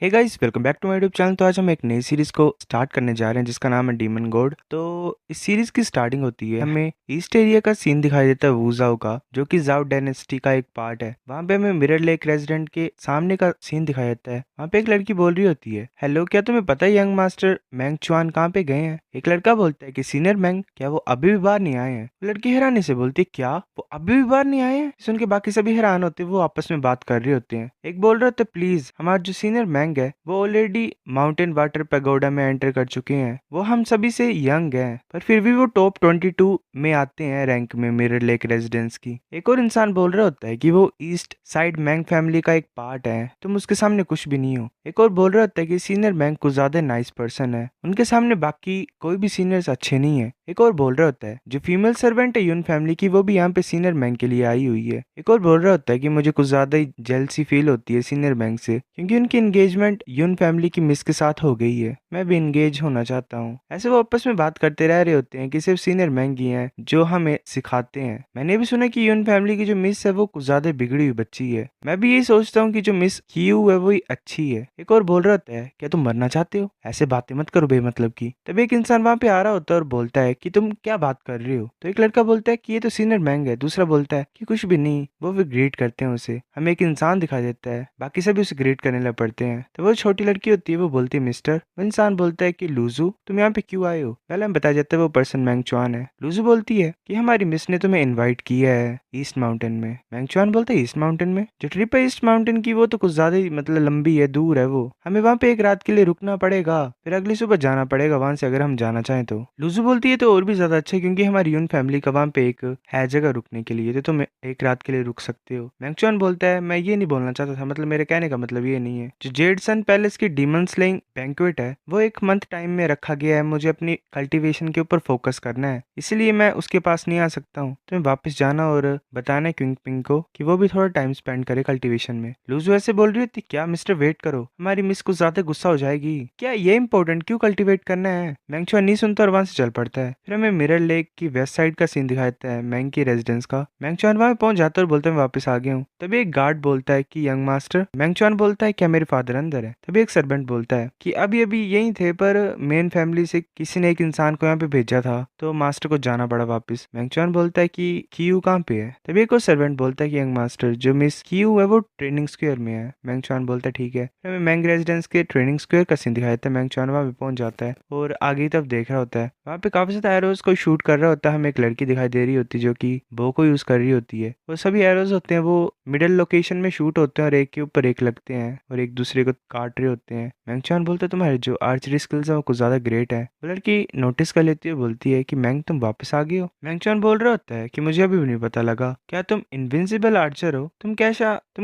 Hey guys, welcome back to my YouTube channel. तो आज हम एक नई सीरीज को स्टार्ट करने जा रहे हैं जिसका नाम है डीमन गॉड। तो इस सीरीज की स्टार्टिंग होती है, हमें ईस्ट एरिया का सीन दिखाई देता है वुजाओ का, जो कि जाओ डायनेस्टी का एक पार्ट है। वहाँ पे हमें मिरर लेक रेजिडेंट के सामने का सीन दिखाई देता है। वहाँ पे एक लड़की बोल रही होती है, हेलो, क्या तुम्हें पता है यंग मास्टर मैंग चुआन कहाँ पे गए हैं? एक लड़का बोलता है कि सीनियर मैंग, क्या वो अभी भी बाहर नहीं आए हैं? वो लड़की हैरानी से बोलती है, क्या वो अभी भी बाहर नहीं आए हैं? सुन के बाकी सभी हैरान होते हैं, वो आपस में बात कर रहे होते हैं। एक बोल रहे होते, प्लीज हमारा जो सीनियर मैंग है वो ऑलरेडी माउंटेन वाटर पैगोडा में एंटर कर चुके हैं। वो हम सभी से यंग हैं, पर फिर भी वो टॉप 22 में आते हैं रैंक में मिरर लेक रेजिडेंस की। एक और इंसान बोल रहा होता है कि वो ईस्ट साइड मैंग फैमिली का एक पार्ट है, तुम उसके सामने कुछ भी नहीं हो। एक और बोल रहा होता है कि सीनियर मैंग कुछ ज्यादा नाइस पर्सन है, उनके सामने बाकी कोई भी सीनियर्स अच्छे नहीं है। एक और बोल रहा होता है, जो फीमेल सर्वेंट है यून फैमिली की, वो भी यहाँ पे सीनियर मैंग के लिए आई हुई है। एक और बोल रहा होता है कि मुझे कुछ ज्यादा ही जेलसी फील होती है सीनियर मैंग से, क्योंकि उनकी एंगेजमेंट यून फैमिली की मिस के साथ हो गई है। मैं भी एंगेज होना चाहता हूँ। ऐसे वो आपस में बात करते रह रहे होते हैं कि सिर्फ सीनियर मैंग ही हैं जो हमें सिखाते हैं। मैंने भी सुना कि यून फैमिली की जो मिस है वो कुछ ज्यादा बिगड़ी हुई बच्ची है। मैं भी यही सोचता हूँ कि जो मिस कीयू है वो अच्छी है। एक और बोल रहा होता है, क्या तुम मरना चाहते हो? ऐसे बातें मत करो बेमतलब की। तभी एक इंसान वहां पे आ रहा होता है और बोलता है कि तुम क्या बात कर रहे हो? तो एक लड़का बोलता है कि ये तो सीनियर मैंग है। दूसरा बोलता है कि कुछ भी नहीं, वो भी ग्रेट करते हैं उसे। हमें एक इंसान दिखाई देता है, बाकी सभी उसे ग्रेट करने लग पड़ते हैं। तो वो छोटी लड़की होती है, वो बोलती है मिस्टर। वो इंसान बोलता है कि लूजू, तुम यहाँ पे क्यों आए हो? पहले हम बताया जाता है वो पर्सन मैंग चुआन है। लूजू बोलती है कि हमारी मिस ने तुम्हें इन्वाइट किया है ईस्ट माउंटेन में। मैंग चुआन बोलता है, ईस्ट माउंटेन में? जो ट्रिप है ईस्ट माउंटेन की वो तो कुछ ज्यादा ही मतलब लंबी है, दूर है वो। हमें वहाँ पे एक रात के लिए रुकना पड़ेगा, फिर अगली सुबह जाना पड़ेगा वहां से, अगर हम जाना चाहें तो। लूजू बोलती है तो और भी ज्यादा अच्छा है, क्योंकि हमारी यून फैमिली का वहाँ पे एक है जगह रुकने के लिए, तो तुम एक रात के लिए रुक सकते हो। मैंग चुआन बोलता है, मैं ये नहीं बोलना चाहता था, मतलब मेरे कहने का मतलब ये नहीं है। जो जेडसन पैलेस की डीमन स्लेइंग बैंक्वेट है वो एक मंथ टाइम में रखा गया है, मुझे अपनी कल्टीवेशन के ऊपर फोकस करना है, इसलिए मैं उसके पास नहीं आ सकता हूँ। तुम्हें वापस जाना और बताना है क्विंग पिंग को कि वो भी थोड़ा टाइम स्पेंड करे कल्टीवेशन में। लूजू ऐसे बोल रही थी, क्या मिस्टर वेट करो, हमारी मिस कुछ ज्यादा गुस्सा हो जाएगी। क्या ये इंपॉर्टेंट क्यों कल्टीवेट करना है? मैंग चुआन नहीं सुनता और वहां से चल पड़ता है। फिर हमें मिरर लेक की वेस्ट साइड का सीन दिखाता है, मैंग की रेजिडेंस का। मैंग चुआन वहां पहुंच जाता है और बोलता है, मैं वापस आ गया हूँ। तभी एक गार्ड बोलता है कि यंग मास्टर। मैंग चुआन बोलता है, क्या मेरे फादर अंदर है? तभी एक सर्वेंट बोलता है कि अभी अभी यही थे, पर मेन फैमिली से किसी ने एक इंसान को यहाँ पे भेजा था, तो मास्टर को जाना पड़ा वापस। मैंग चुआन बोलता है कि कीयू कहाँ पे है? तभी एक और सर्वेंट बोलता है कि यंग मास्टर, जो मिस कीयू है वो ट्रेनिंग स्क्वायर में है। मैंग चुआन बोलता है, ठीक है। फिर हमें मैंग रेजिडेंस के ट्रेनिंग स्क्वायर का सीन दिखाया था। मैंग चुआन वहां पे पहुंच जाता है और आगे की तरफ देख रहा होता है। वहाँ पे काफी ज्यादा एरोज को शूट कर रहा होता है। हमें एक लड़की दिखाई दे रही होती है जो कि बो को यूज कर रही होती है। वो सभी एरोज होते हैं वो मिडिल लोकेशन में शूट होते हैं और एक के ऊपर एक लगते हैं और एक दूसरे को काट रहे होते हैं। मैंग चुआन बोलता है, तुम्हारे जो आर्चरी स्किल्स है वो कुछ ज्यादा ग्रेट है। वो लड़की नोटिस कर लेती है, बोलती है कि मैंग तुम वापस आ गए हो। मैंग चुआन बोल रहा होता है कि मुझे अभी भी नहीं पता लगा, क्या तुम इनविंसिबल आर्चर हो? तुम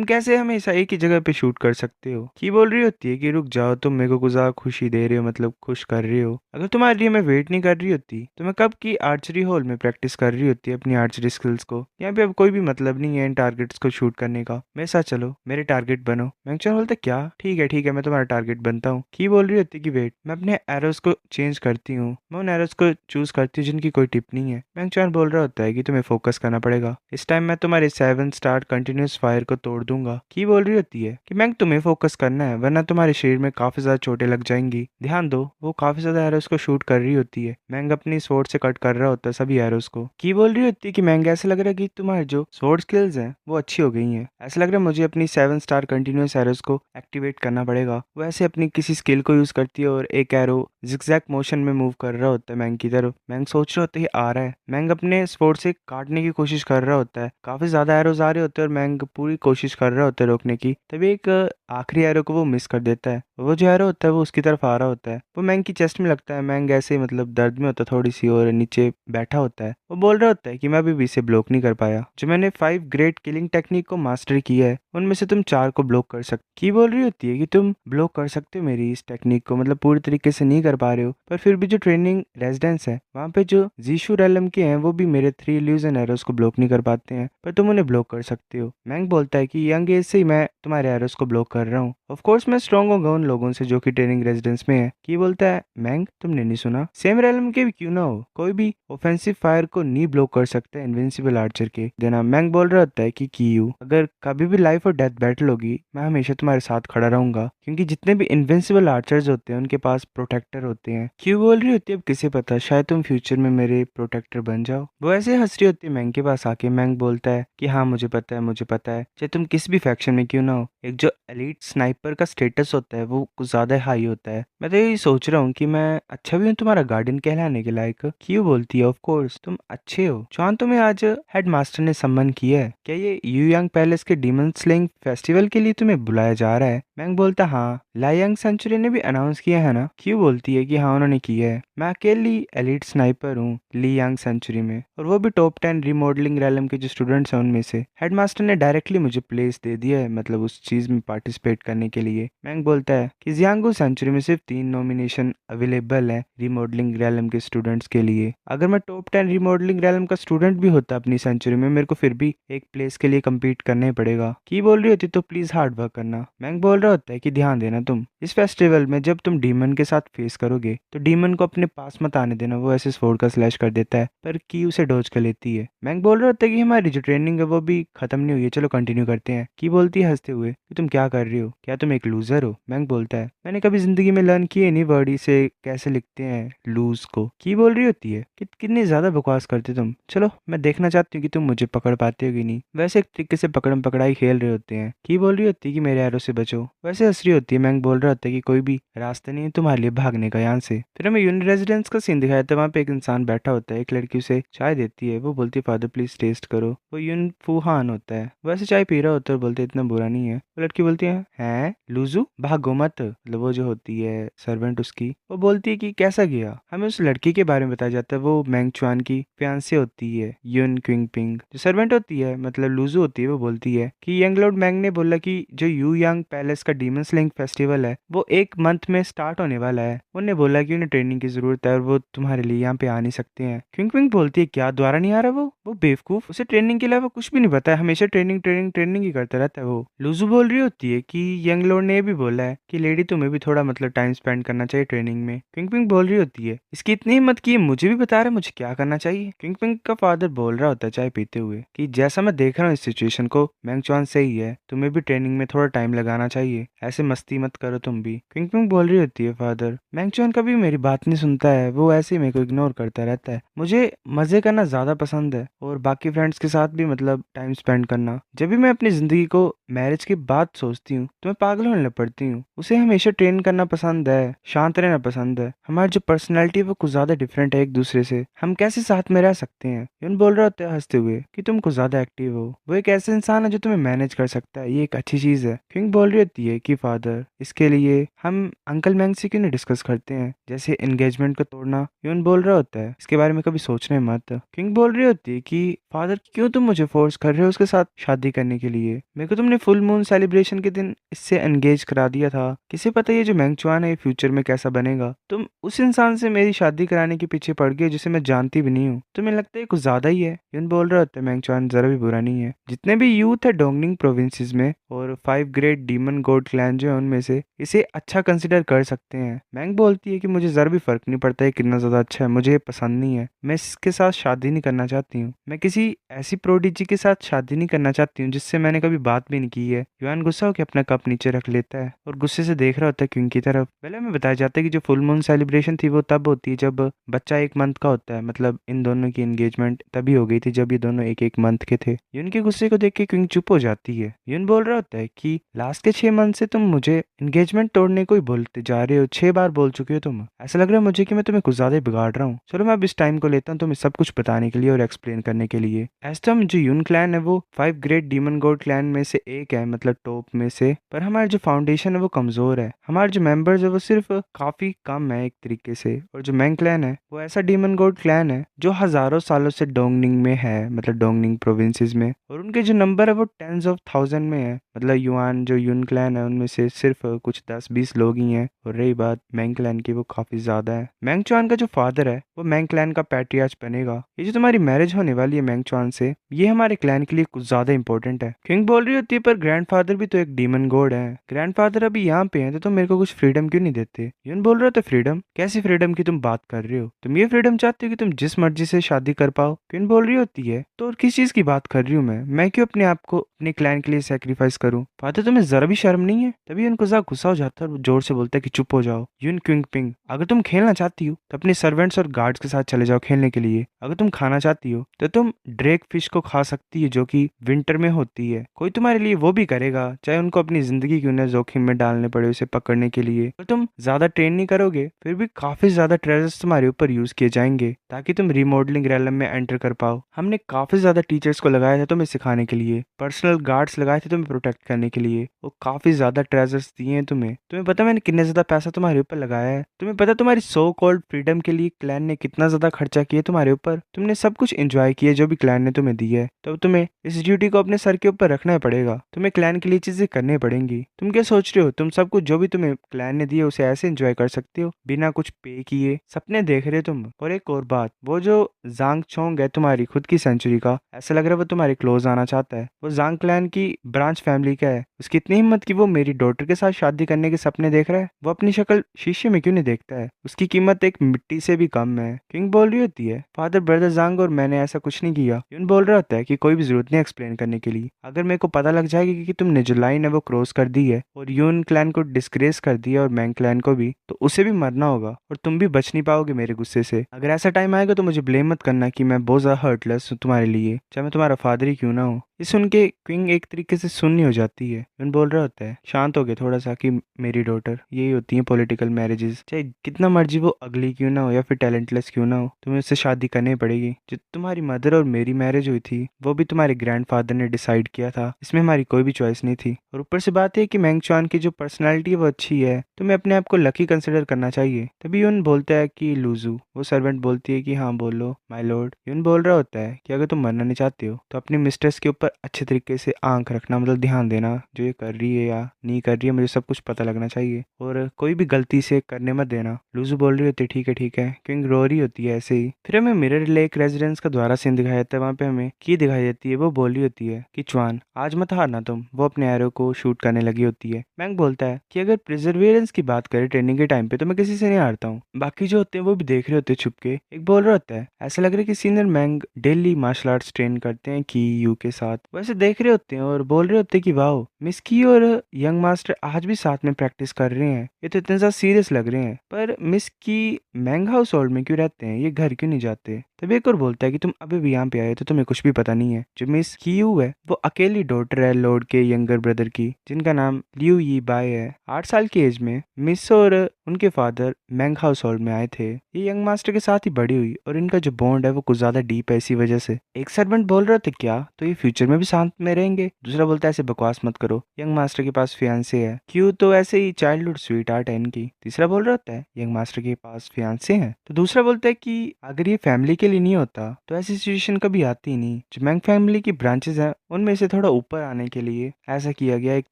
कैसे हमेशा एक ही जगह पे शूट कर सकते हो? की बोल रही होती है कि रुक जाओ, तुम मेरे को कुछ ज्यादा खुशी दे रहे हो, मतलब खुश कर रहे हो। अगर तुम्हारे लिए मैं वेट नहीं कर रही होती तो मैं कब की आर्चरी हॉल में प्रैक्टिस कर रही होती अपनी आर्चरी स्किल्स को। यहाँ पे अब कोई भी मतलब नहीं है इन टारगेट्स को शूट करने का। मेरे साथ चलो, मेरे टारगेट बनो। मैंग चुआन बोलता, क्या? ठीक है, मैं तुम्हारा टारगेट बनता हूँ। की बोल रही होती है कि वेट, मैं अपने एरोज को चेंज करती हूँ, मैं उन एरोज को चूज करती हूँ जिनकी कोई टिप नहीं है। मैंग चुआन बोल रहा होता है कि तुम्हें फोकस करना पड़ेगा, इस टाइम मैं तुम्हारे 7 स्टार कंटिन्यूस फायर को तोड़ दूंगा। की बोल रही होती है कि मैंग तुम्हें फोकस करना है, वरना तुम्हारे शरीर में काफी ज्यादा चोटें लग जाएंगी। ध्यान दो, वो काफी ज्यादा एरोज को शूट कर रही होती है। मैंग अपनी स्वॉर्ड से कट कर रहा होता है सभी एरोज को। की बोल रही होती है कि मैंग, ऐसा लग रहा है कि तुम्हारी जो स्वॉर्ड स्किल्स हैं वो अच्छी हो गई हैं, ऐसा लग रहा है मुझे अपनी 7 स्टार कंटिन्यूस एरोज को एक्टिवेट करना पड़ेगा। वो ऐसे अपनी किसी स्किल को यूज करती है और एक एरो जिगजैग मोशन में मूव कर रहा होता है मैंग की तरफ। मैंग सोच रहा होता है ये आ रहा है। मैंग अपने स्वॉर्ड से काटने की कोशिश कर रहा होता है, काफी ज्यादा एरोज आ रहे होते हैं और मैंग पूरी कोशिश कर रहा होता है रोकने की। तभी एक आखिरी एरो को वो मिस कर देता है। वो जो एरो होता है वो उसकी तरफ आ रहा होता है, वो मैंग की चेस्ट में लगता है। मैंग ऐसे मतलब दर्द में होता है थोड़ी सी और नीचे बैठा होता है। वो बोल रहा होता है कि मैं अभी भी इसे ब्लॉक नहीं कर पाया। जो मैंने 5 ग्रेट किलिंग टेक्निक को मास्टर किया है उनमें से तुम 4 को ब्लॉक कर सकते। की बोल रही होती है कि तुम ब्लॉक कर सकते हो मेरी इस टेक्निक को, मतलब पूरी तरीके से नहीं कर पा रहे हो, पर फिर भी जो ट्रेनिंग रेजिडेंस है वहाँ पे जो जीशू रेलम के हैं वो भी मेरे 3 इल्यूजन एरोस को ब्लॉक नहीं कर पाते हैं, पर तुम उन्हें ब्लॉक कर सकते हो। मैंग बोलता है कि यंग एज से ही मैं तुम्हारे एरोस को ब्लॉक कर रहा हूँ, ऑफ कोर्स मैं स्ट्रॉन्ग होगा उन लोगों से जो कि ट्रेनिंग रेजिडेंस में है। की बोलता है, मैंग तुमने नहीं सुना, सेम रेलम के भी क्यों ना हो, कोई भी ऑफेंसिव फायर को नहीं ब्लॉक कर सकता इनविंसिबल आर्चर के देना। मैंग बोल रहा होता है कि यू अगर कभी भी लाइफ और डेथ बैटल होगी मैं हमेशा तुम्हारे साथ खड़ा रहूंगा, क्योंकि जितने भी इनविंसिबल आर्चर्स होते हैं उनके पास प्रोटेक्टर होते हैं। क्यों बोल रही होती है अब किसे पता, शायद तुम फ्यूचर में मेरे प्रोटेक्टर बन जाओ। वो ऐसे हंस रही होती है मैंग के पास आके। मैंग बोलता है कि हाँ मुझे पता है, मुझे पता है, चाहे तुम किस भी फैक्शन में क्यों ना हो, एक जो एलीट स्नाइपर का स्टेटस होता है वो कुछ ज्यादा हाई होता है। मैं तो यही सोच रहा हूँ कि मैं अच्छा भी हूँ तुम्हारा गार्डियन कहलाने के लायक। क्यों बोलती है ऑफ कोर्स तुम अच्छे हो जॉन, तुम्हें आज हेडमास्टर ने सम्मान किया है, क्या ये यूयांग पैलेस के डीमन स्लेइंग फेस्टिवल के लिए तुम्हें बुलाया जा रहा है? मैंग बोलता हाँ, लायांग सेंचुरी ने भी अनाउंस किया है ना। क्यों बोलती है कि हाँ उन्होंने किया है, मैं अकेली एलिट स्नाइपर हूँ ली यांग सेंचुरी में, और वो भी टॉप 10 रिमॉडलिंग रैलम के जो स्टूडेंट्स हैं उनमें से। हेडमास्टर ने डायरेक्टली मुझे प्लेस दे दिया है, मतलब उस चीज में पार्टिसिपेट करने के लिए। मैंग बोलता है कि जियांगू सेंचुरी में सिर्फ 3 नॉमिनेशन अवेलेबल है रिमॉडलिंग रैलम के स्टूडेंट्स के लिए। अगर मैं टॉप 10 रिमॉडलिंग रैलम का स्टूडेंट भी होता अपनी सेंचुरी में, मेरे को फिर भी एक प्लेस के लिए कम्पीट करना ही पड़ेगा। की बोल रही होती तो प्लीज हार्ड वर्क करना। मैंग बोल रहा होता है कि ध्यान देना तुम इस फेस्टिवल में जब तुम डीमन के साथ फेस करोगे तो डीमन को अपने पास मत आने देना, वो ऐसे स्वॉर्ड का स्लैश कर देता है पर की उसे डॉज कर लेती है। मैंग बोल रहा होता है कि हमारी जो ट्रेनिंग है वो भी खत्म नहीं हुई है, चलो कंटिन्यू करते हैं। की बोलती है हंसते हुए कि तुम क्या कर रही हो, क्या तुम एक लूजर हो? मैंग बोलता है मैंने कभी जिंदगी में लर्न किए नहीं वर्ड से कैसे लिखते हैं लूज को। की बोल रही होती है कि कितनी ज्यादा बकवास करते तुम, चलो मैं देखना चाहती हूँ कि तुम मुझे पकड़ पाते हो कि नहीं। वैसे एक तरीके से पकड़म पकड़ाई खेल रहे होते हैं। की बोल रही होती है कि मेरे एरो से बचो, वैसे हंस रही होती है। मैंग बोल रहा होता है कि कोई भी रास्ता नहीं है तुम्हारे लिए भागने का यहाँ से। फिर हमें यूनि रेजिडेंस का सीन दिखाया था, वहाँ पे एक इंसान बैठा होता है, एक लड़की उसे चाय देती है, वो बोलती है फादर प्लीज टेस्ट करो। वो यून फूहान होता है, वैसे चाय पी रहा होता है और बोलते इतना बुरा नहीं है। वो लड़की बोलती है लूजू भागो मत, मतलब वो जो होती है सर्वेंट उसकी, वो बोलती है कि कैसा गया। हमें उस लड़की के बारे में बताया जाता है, वो मैंग चुआन की फियांसे होती है यून क्विंग पिंग। जो सर्वेंट होती है मतलब लूजू होती है, वो बोलती है कि यंग लॉर्ड मैंग ने बोला कि जो यू यांग पैलेस का डीमन स्लेइंग फेस्टिवल है वो 1 मंथ में स्टार्ट होने वाला है। उन्हें बोला कि उन्हें ट्रेनिंग की जरूरत है और वो तुम्हारे लिए यहाँ पे आ नहीं सकते हैं। क्विंग क्विंग बोलती है क्या द्वारा नहीं आ रहा? वो बेवकूफ, उसे ट्रेनिंग के अलावा कुछ भी नहीं पता है, हमेशा ट्रेनिंग ट्रेनिंग ट्रेनिंग ही करता रहता है वो। लूजू बोल रही होती है कि यंग लॉर्ड ने भी बोला है कि लेडी तुम्हें भी थोड़ा मतलब टाइम स्पेंड करना चाहिए ट्रेनिंग में। क्विंग क्विंग बोल रही होती है इसकी इतनी हिम्मत की मुझे भी बता रहा है मुझे क्या करना चाहिए। क्विंग क्विंग का फादर बोल रहा होता है चाय पीते हुए कि जैसा मैं देख रहा हूँ इस सिचुएशन को, मैंग चुआन सही है, तुम्हें भी ट्रेनिंग में थोड़ा टाइम लगाना चाहिए, ऐसे मस्ती मत करो तुम भी। क्विंग क्विंग बोल रही होती है फादर मैंग चुआन कभी मेरी बात नहीं सुनता है, वो ऐसे ही मेरे को इग्नोर करता रहता है, मुझे मजे करना ज्यादा पसंद है और बाकी फ्रेंड्स के साथ भी मतलब टाइम स्पेंड करना। जब भी मैं अपनी जिंदगी को मैरिज के बाद सोचती हूँ तो मैं पागल होने लग पड़ती हूँ। उसे हमेशा ट्रेन करना पसंद है, शांत रहना पसंद है, हमारी जो पर्सनैलिटी है वो कुछ ज्यादा डिफरेंट है एक दूसरे से, हम कैसे साथ में रह सकते हैं। यून बोल रहा होता है हंसते हुए कि तुम कुछ ज्यादा एक्टिव हो, वो एक ऐसा इंसान है जो तुम्हें मैनेज कर सकता है, ये एक अच्छी चीज है। क्विंग बोल रही होती है कि फादर इसके लिए हम अंकल मैंग से क्यों नहीं डिस्कस करते हैं, जैसे एंगेजमेंट को तोड़ना। यून बोल रहा होता है इसके बारे में कभी सोचने मत। क्विंग बोल रही होती है कि फादर क्यों तुम मुझे फोर्स कर रहे हो उसके साथ शादी करने के लिए, मेरे को तुमने फुल मून सेलिब्रेशन के दिन इससे एंगेज करा दिया था, किसे पता ये जो मैंग चुआन है फ्यूचर में कैसा बनेगा। तुम उस इंसान से मेरी शादी कराने के पीछे पड़ गए जिसे मैं जानती भी नहीं हूँ, तुम्हें लगता है कुछ ज्यादा ही है। यून बोल रहा होता है मैंग चुआन जरा भी बुरा नहीं है, जितने भी यूथ है डोंगनिंग प्रोविंसेस में और 5 ग्रेट डीमन गॉड क्लैन जो है उनमें से इसे अच्छा कंसिडर कर सकते हैं। मैंग बोलती है कि मुझे जरा भी फर्क नहीं पड़ता है कितना ज्यादा अच्छा है, मुझे ये पसंद नहीं है, मैं इसके साथ शादी नहीं करना चाहती हूँ, मैं किसी ऐसी प्रोडिजी के साथ शादी नहीं करना चाहती हूँ जिससे मैंने कभी बात भी नहीं की है। युआन गुस्सा होकर अपना कप नीचे रख लेता है और गुस्से से देख रहा होता है क्विंग की तरफ। पहले हमें बताया जाता है कि जो फुल मून सेलिब्रेशन थी वो तब होती है जब बच्चा 1 मंथ का होता है, मतलब इन दोनों की एंगेजमेंट तभी हो गई थी जब ये दोनों 1-1 मंथ के थे। यून के गुस्से को देख के क्विंग चुप हो जाती है। यून बोल रहा होता है कि लास्ट के 6 मंथ से तुम मुझे एंगेजमेंट तोड़ने को ही बोलते जा रहे हो, 6 बार बोल चुके हो तुम, ऐसा लग रहा है मुझे कि मैं तुम्हें कुछ ज्यादा ही बिगाड़ रहा हूँ। चलो मैं अब इस टाइम को लेता हूँ तुम्हें सब कुछ बताने के लिए और एक्सप्लेन करने के लिए। एस्टम जो यून क्लैन है वो 5 ग्रेट डीमन गॉड क्लैन में से एक है, मतलब टॉप में से, पर हमारा जो फाउंडेशन है वो कमजोर है, हमारे जो मेंबर्स है वो सिर्फ काफी कम है एक तरीके से। और जो मैंग क्लैन है वो ऐसा डीमन गॉड क्लैन है जो हजारों सालों से डोंगनिंग में है, मतलब डोंगनिंग प्रोविंसेस में, और उनके जो नंबर है वो 10s of 1000 में है। मतलब युआन जो यून क्लैन है उनमें से सिर्फ कुछ 10-20 लोग ही हैं, और रही बात मैंग क्लैन की वो काफी ज्यादा है। मैंग चुआन का जो फादर है वो मैंग क्लैन का पैट्रियार्च बनेगा। ये जो तुम्हारी मैरिज होने वाली है मैंग चुआन से, ये हमारे क्लैन के लिए कुछ ज्यादा इंपॉर्टेंट है। किंग बोल रही होती है पर ग्रैंडफादर भी तो एक डीमन गॉड है, ग्रैंडफादर अभी यहाँ पे हैं तो तुम मेरे को कुछ फ्रीडम क्यों नहीं देते। यून बोल रहे होते फ्रीडम, कैसी फ्रीडम की तुम बात कर रहे हो, तुम ये फ्रीडम चाहते हो कि तुम जिस मर्जी से शादी कर पाओ। क्वीन बोल रही होती है तो और किस चीज की बात कर रही हूँ मैं क्यों अपने आप को अपने क्लैन के लिए सेक्रीफाइस करूं। फादर तुम्हें जरा भी शर्म नहीं है? तभी उनको ज़ा गुस्सा हो जाता है और वो जोर से बोलता है कि चुप हो जाओ। यून क्विंग पिंग, अगर तुम खेलना चाहती हो तो अपने सर्वेंट्स और गार्ड्स के साथ चले जाओ खेलने के लिए। अगर तुम खाना चाहती हो तो तुम ड्रेक फिश को खा सकती है जो कि विंटर में होती है। कोई तुम्हारे लिए वो भी करेगा, चाहे उनको अपनी जिंदगी क्यों न जोखिम में डालने पड़े उसे पकड़ने के लिए। और तुम ज्यादा ट्रेन नहीं करोगे फिर भी काफी ज्यादा ट्रेजर्स तुम्हारे ऊपर यूज किए जाएंगे ताकि तुम रिमॉडलिंग रैलम में एंटर कर पाओ। हमने काफी ज्यादा टीचर्स को लगाया था तुम्हें सिखाने के लिए, पर्सनल गार्ड्स लगाए थे तुम्हें प्रोटेक्ट करने के लिए, वो काफी ज्यादा ट्रेजर्स दिए हैं तुम्हें। तुम्हें पता मैंने कितने ज्यादा पैसा तुम्हारे ऊपर लगाया है? तुम्हें पता तुम्हारी सो कॉल्ड फ्रीडम के लिए क्लैन ने कितना ज्यादा खर्चा किया तुम्हारे ऊपर? तुमने सब कुछ एंजॉय किया जो भी क्लैन ने तुम्हें दी है, तो तुम्हें इस ड्यूटी को अपने सर के ऊपर रखना ही पड़ेगा। तुम्हें क्लैन के लिए चीजें करनी पड़ेंगी। तुम क्या सोच रहे हो तुम सब कुछ जो भी तुम्हें क्लैन ने दिया उसे ऐसे एंजॉय कर सकते हो बिना कुछ पे किए? सपने देख रहे हो तुम। और एक और बात, वो जो जांग चोंग है तुम्हारी खुद की सेंचुरी का, ऐसा लग रहा है वो तुम्हारे क्लोज आना चाहता है। वो जांग क्लैन की ब्रांच फैमिली का है, उसकी इतनी हिम्मत कि वो मेरी डॉटर के साथ शादी करने के सपने देख रहा है। वो अपनी शक्ल शीशे में क्यों नहीं देखता है? उसकी कीमत एक मिट्टी से भी कम है। किंग बोल रही होती है, फादर ब्रदर जांग और मैंने ऐसा कुछ नहीं किया। यून बोल रहा होता है कि कोई भी जरूरत नहीं एक्सप्लेन करने के लिए। अगर मेरे को पता लग जाएगी कि तुमने जो लाइन है वो क्रॉस कर दी है और यून क्लैन को डिस्ग्रेस कर दिया और मैंग क्लैन को भी, तो उसे भी मरना होगा और तुम भी बच नहीं पाओगे मेरे गुस्से से। अगर ऐसा टाइम आएगा तो मुझे ब्लेम मत करना कि मैं बहुत ज्यादा हर्टलेस हूँ तुम्हारे लिए, चाहे मैं तुम्हारा फादर ही क्यों ना हूँ। ये सुन के क्विंग एक तरीके से सुन्नी हो जाती है। यून बोल रहा होता है, शांत हो गए थोड़ा सा, कि मेरी डॉटर, यही होती है पॉलिटिकल मैरिजेस, चाहे कितना मर्जी वो अगली क्यों ना हो या फिर टैलेंटलेस क्यों ना हो, तुम्हें उससे शादी करनी पड़ेगी। जो तुम्हारी मदर और मेरी मैरिज हुई थी वो भी तुम्हारे ग्रैंडफादर ने डिसाइड किया था, इसमें हमारी कोई भी चॉइस नहीं थी। और ऊपर से बात है कि मैंग चुआन की जो पर्सनालिटी है वो अच्छी है, तुम्हें अपने आप को लकी कंसिडर करना चाहिए। तभी यून बोलता है कि लूजू, वो सर्वेंट बोलती है कि हाँ बोलो माय लॉर्ड। यून बोल रहा होता है कि अगर तुम मरना नहीं चाहते हो तो अपनी मिस्ट्रेस के ऊपर अच्छे तरीके से आंख रखना, मतलब ध्यान देना, जो ये कर रही है या नहीं कर रही है मुझे सब कुछ पता लगना चाहिए और कोई भी गलती से करने मत देना। लूजू बोल रही होती है ठीक है ठीक है। क्विंग रो रही होती है ऐसे ही। फिर हमें मिरर लेक रेजिडेंस का द्वारा सीन दिखाया जाता है, वहाँ पे हमें की दिखाई देती है। वो बोल रही होती है कि चुआन आज मत हारना तुम। वो अपने एरो को शूट करने लगी होती है। मैंग बोलता है कि अगर प्रिजर्वेरेंस की बात करें ट्रेनिंग के टाइम पे तो मैं किसी से नहीं हारता हूँ। बाकी जो होते हैं वो भी देख रहे होते हैं छुप के। एक बोल रहा होता है ऐसा लग रहा है कि senior Meng daily martial arts train करते हैं की यू के साथ। वैसे देख रहे होते हैं और बोल रहे होते हैं कि वाओ, मिस की और यंग मास्टर आज भी साथ में प्रैक्टिस कर रहे हैं, ये तो इतने ज्यादा सीरियस लग रहे हैं। पर मिस की मैंग हाउस होल्ड में क्यों रहते हैं, ये घर क्यों नहीं जाते? तभी एक और बोलता है कि तुम अभी भी यहाँ पे आए तो तुम्हें कुछ भी पता नहीं है। जो मिस कीयू है वो अकेली डॉटर है लॉर्ड के यंगर ब्रदर की, जिनका नाम लियू यी बाय है। 8 साल की एज में मिस और उनके फादर मैंग हाउस होल्ड में आए थे। ये यंग मास्टर के साथ ही बड़ी हुई और इनका जो बॉन्ड है वो कुछ ज्यादा डीप है इसी वजह से। एक सर्वेंट बोल रहे थे क्या तो ये फ्यूचर में भी साथ में रहेंगे? दूसरा बोलता है ऐसे बकवास मत करो, यंग मास्टर के पास फियांसे है। क्यों तो ऐसे ही चाइल्डहुड स्वीट आर्ट है इनकी। तीसरा बोल रहा होता है यंग मास्टर के पास फियांसे हैं। तो दूसरा बोलता है कि अगर ये फैमिली के लिए नहीं होता तो ऐसी सिचुएशन कभी आती ही नहीं। जो मैंग फैमिली की ब्रांचेस हैं उनमें से थोड़ा ऊपर आने के लिए ऐसा किया गया। एक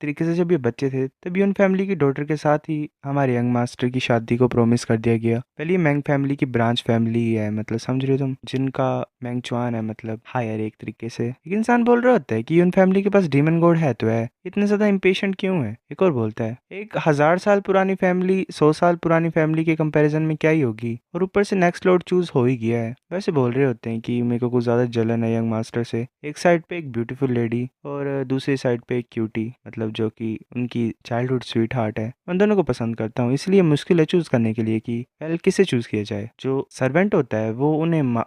तरीके से जब ये बच्चे थे तभी उन फैमिली की डॉटर के साथ ही हमारे यंग मास्टर की शादी को प्रॉमिस कर दिया गया। पहले ये मैंग फैमिली की ब्रांच फैमिली ही है, मतलब समझ रहे हो तुम, जिनका मैंग चुआन है मतलब हायर एक तरीके से। एक इंसान बोल रहा होता है कि उन फैमिली के पास डीमन गॉड है तो है, इतने ज्यादा इम्पेशेंट क्यों है? एक और बोलता है एक 1000 साल पुरानी फैमिली 100 साल पुरानी फैमिली के कंपैरिजन में क्या ही होगी, और ऊपर से नेक्स्ट लॉर्ड चूज हो ही गया है। वैसे बोल रहे होते हैं कि मेरे को कुछ ज्यादा जलन है यंग मास्टर से। एक साइड पे एक ब्यूटीफुल लेडी और दूसरी साइड पे एक क्यूटी, मतलब जो कि उनकी चाइल्डहुड स्वीट हार्ट है। उन दोनों को पसंद करता हूँ, इसलिए मुश्किल है चूज करने के लिए कि पहले किसे चूज किया जाए। जो सर्वेंट होता है वो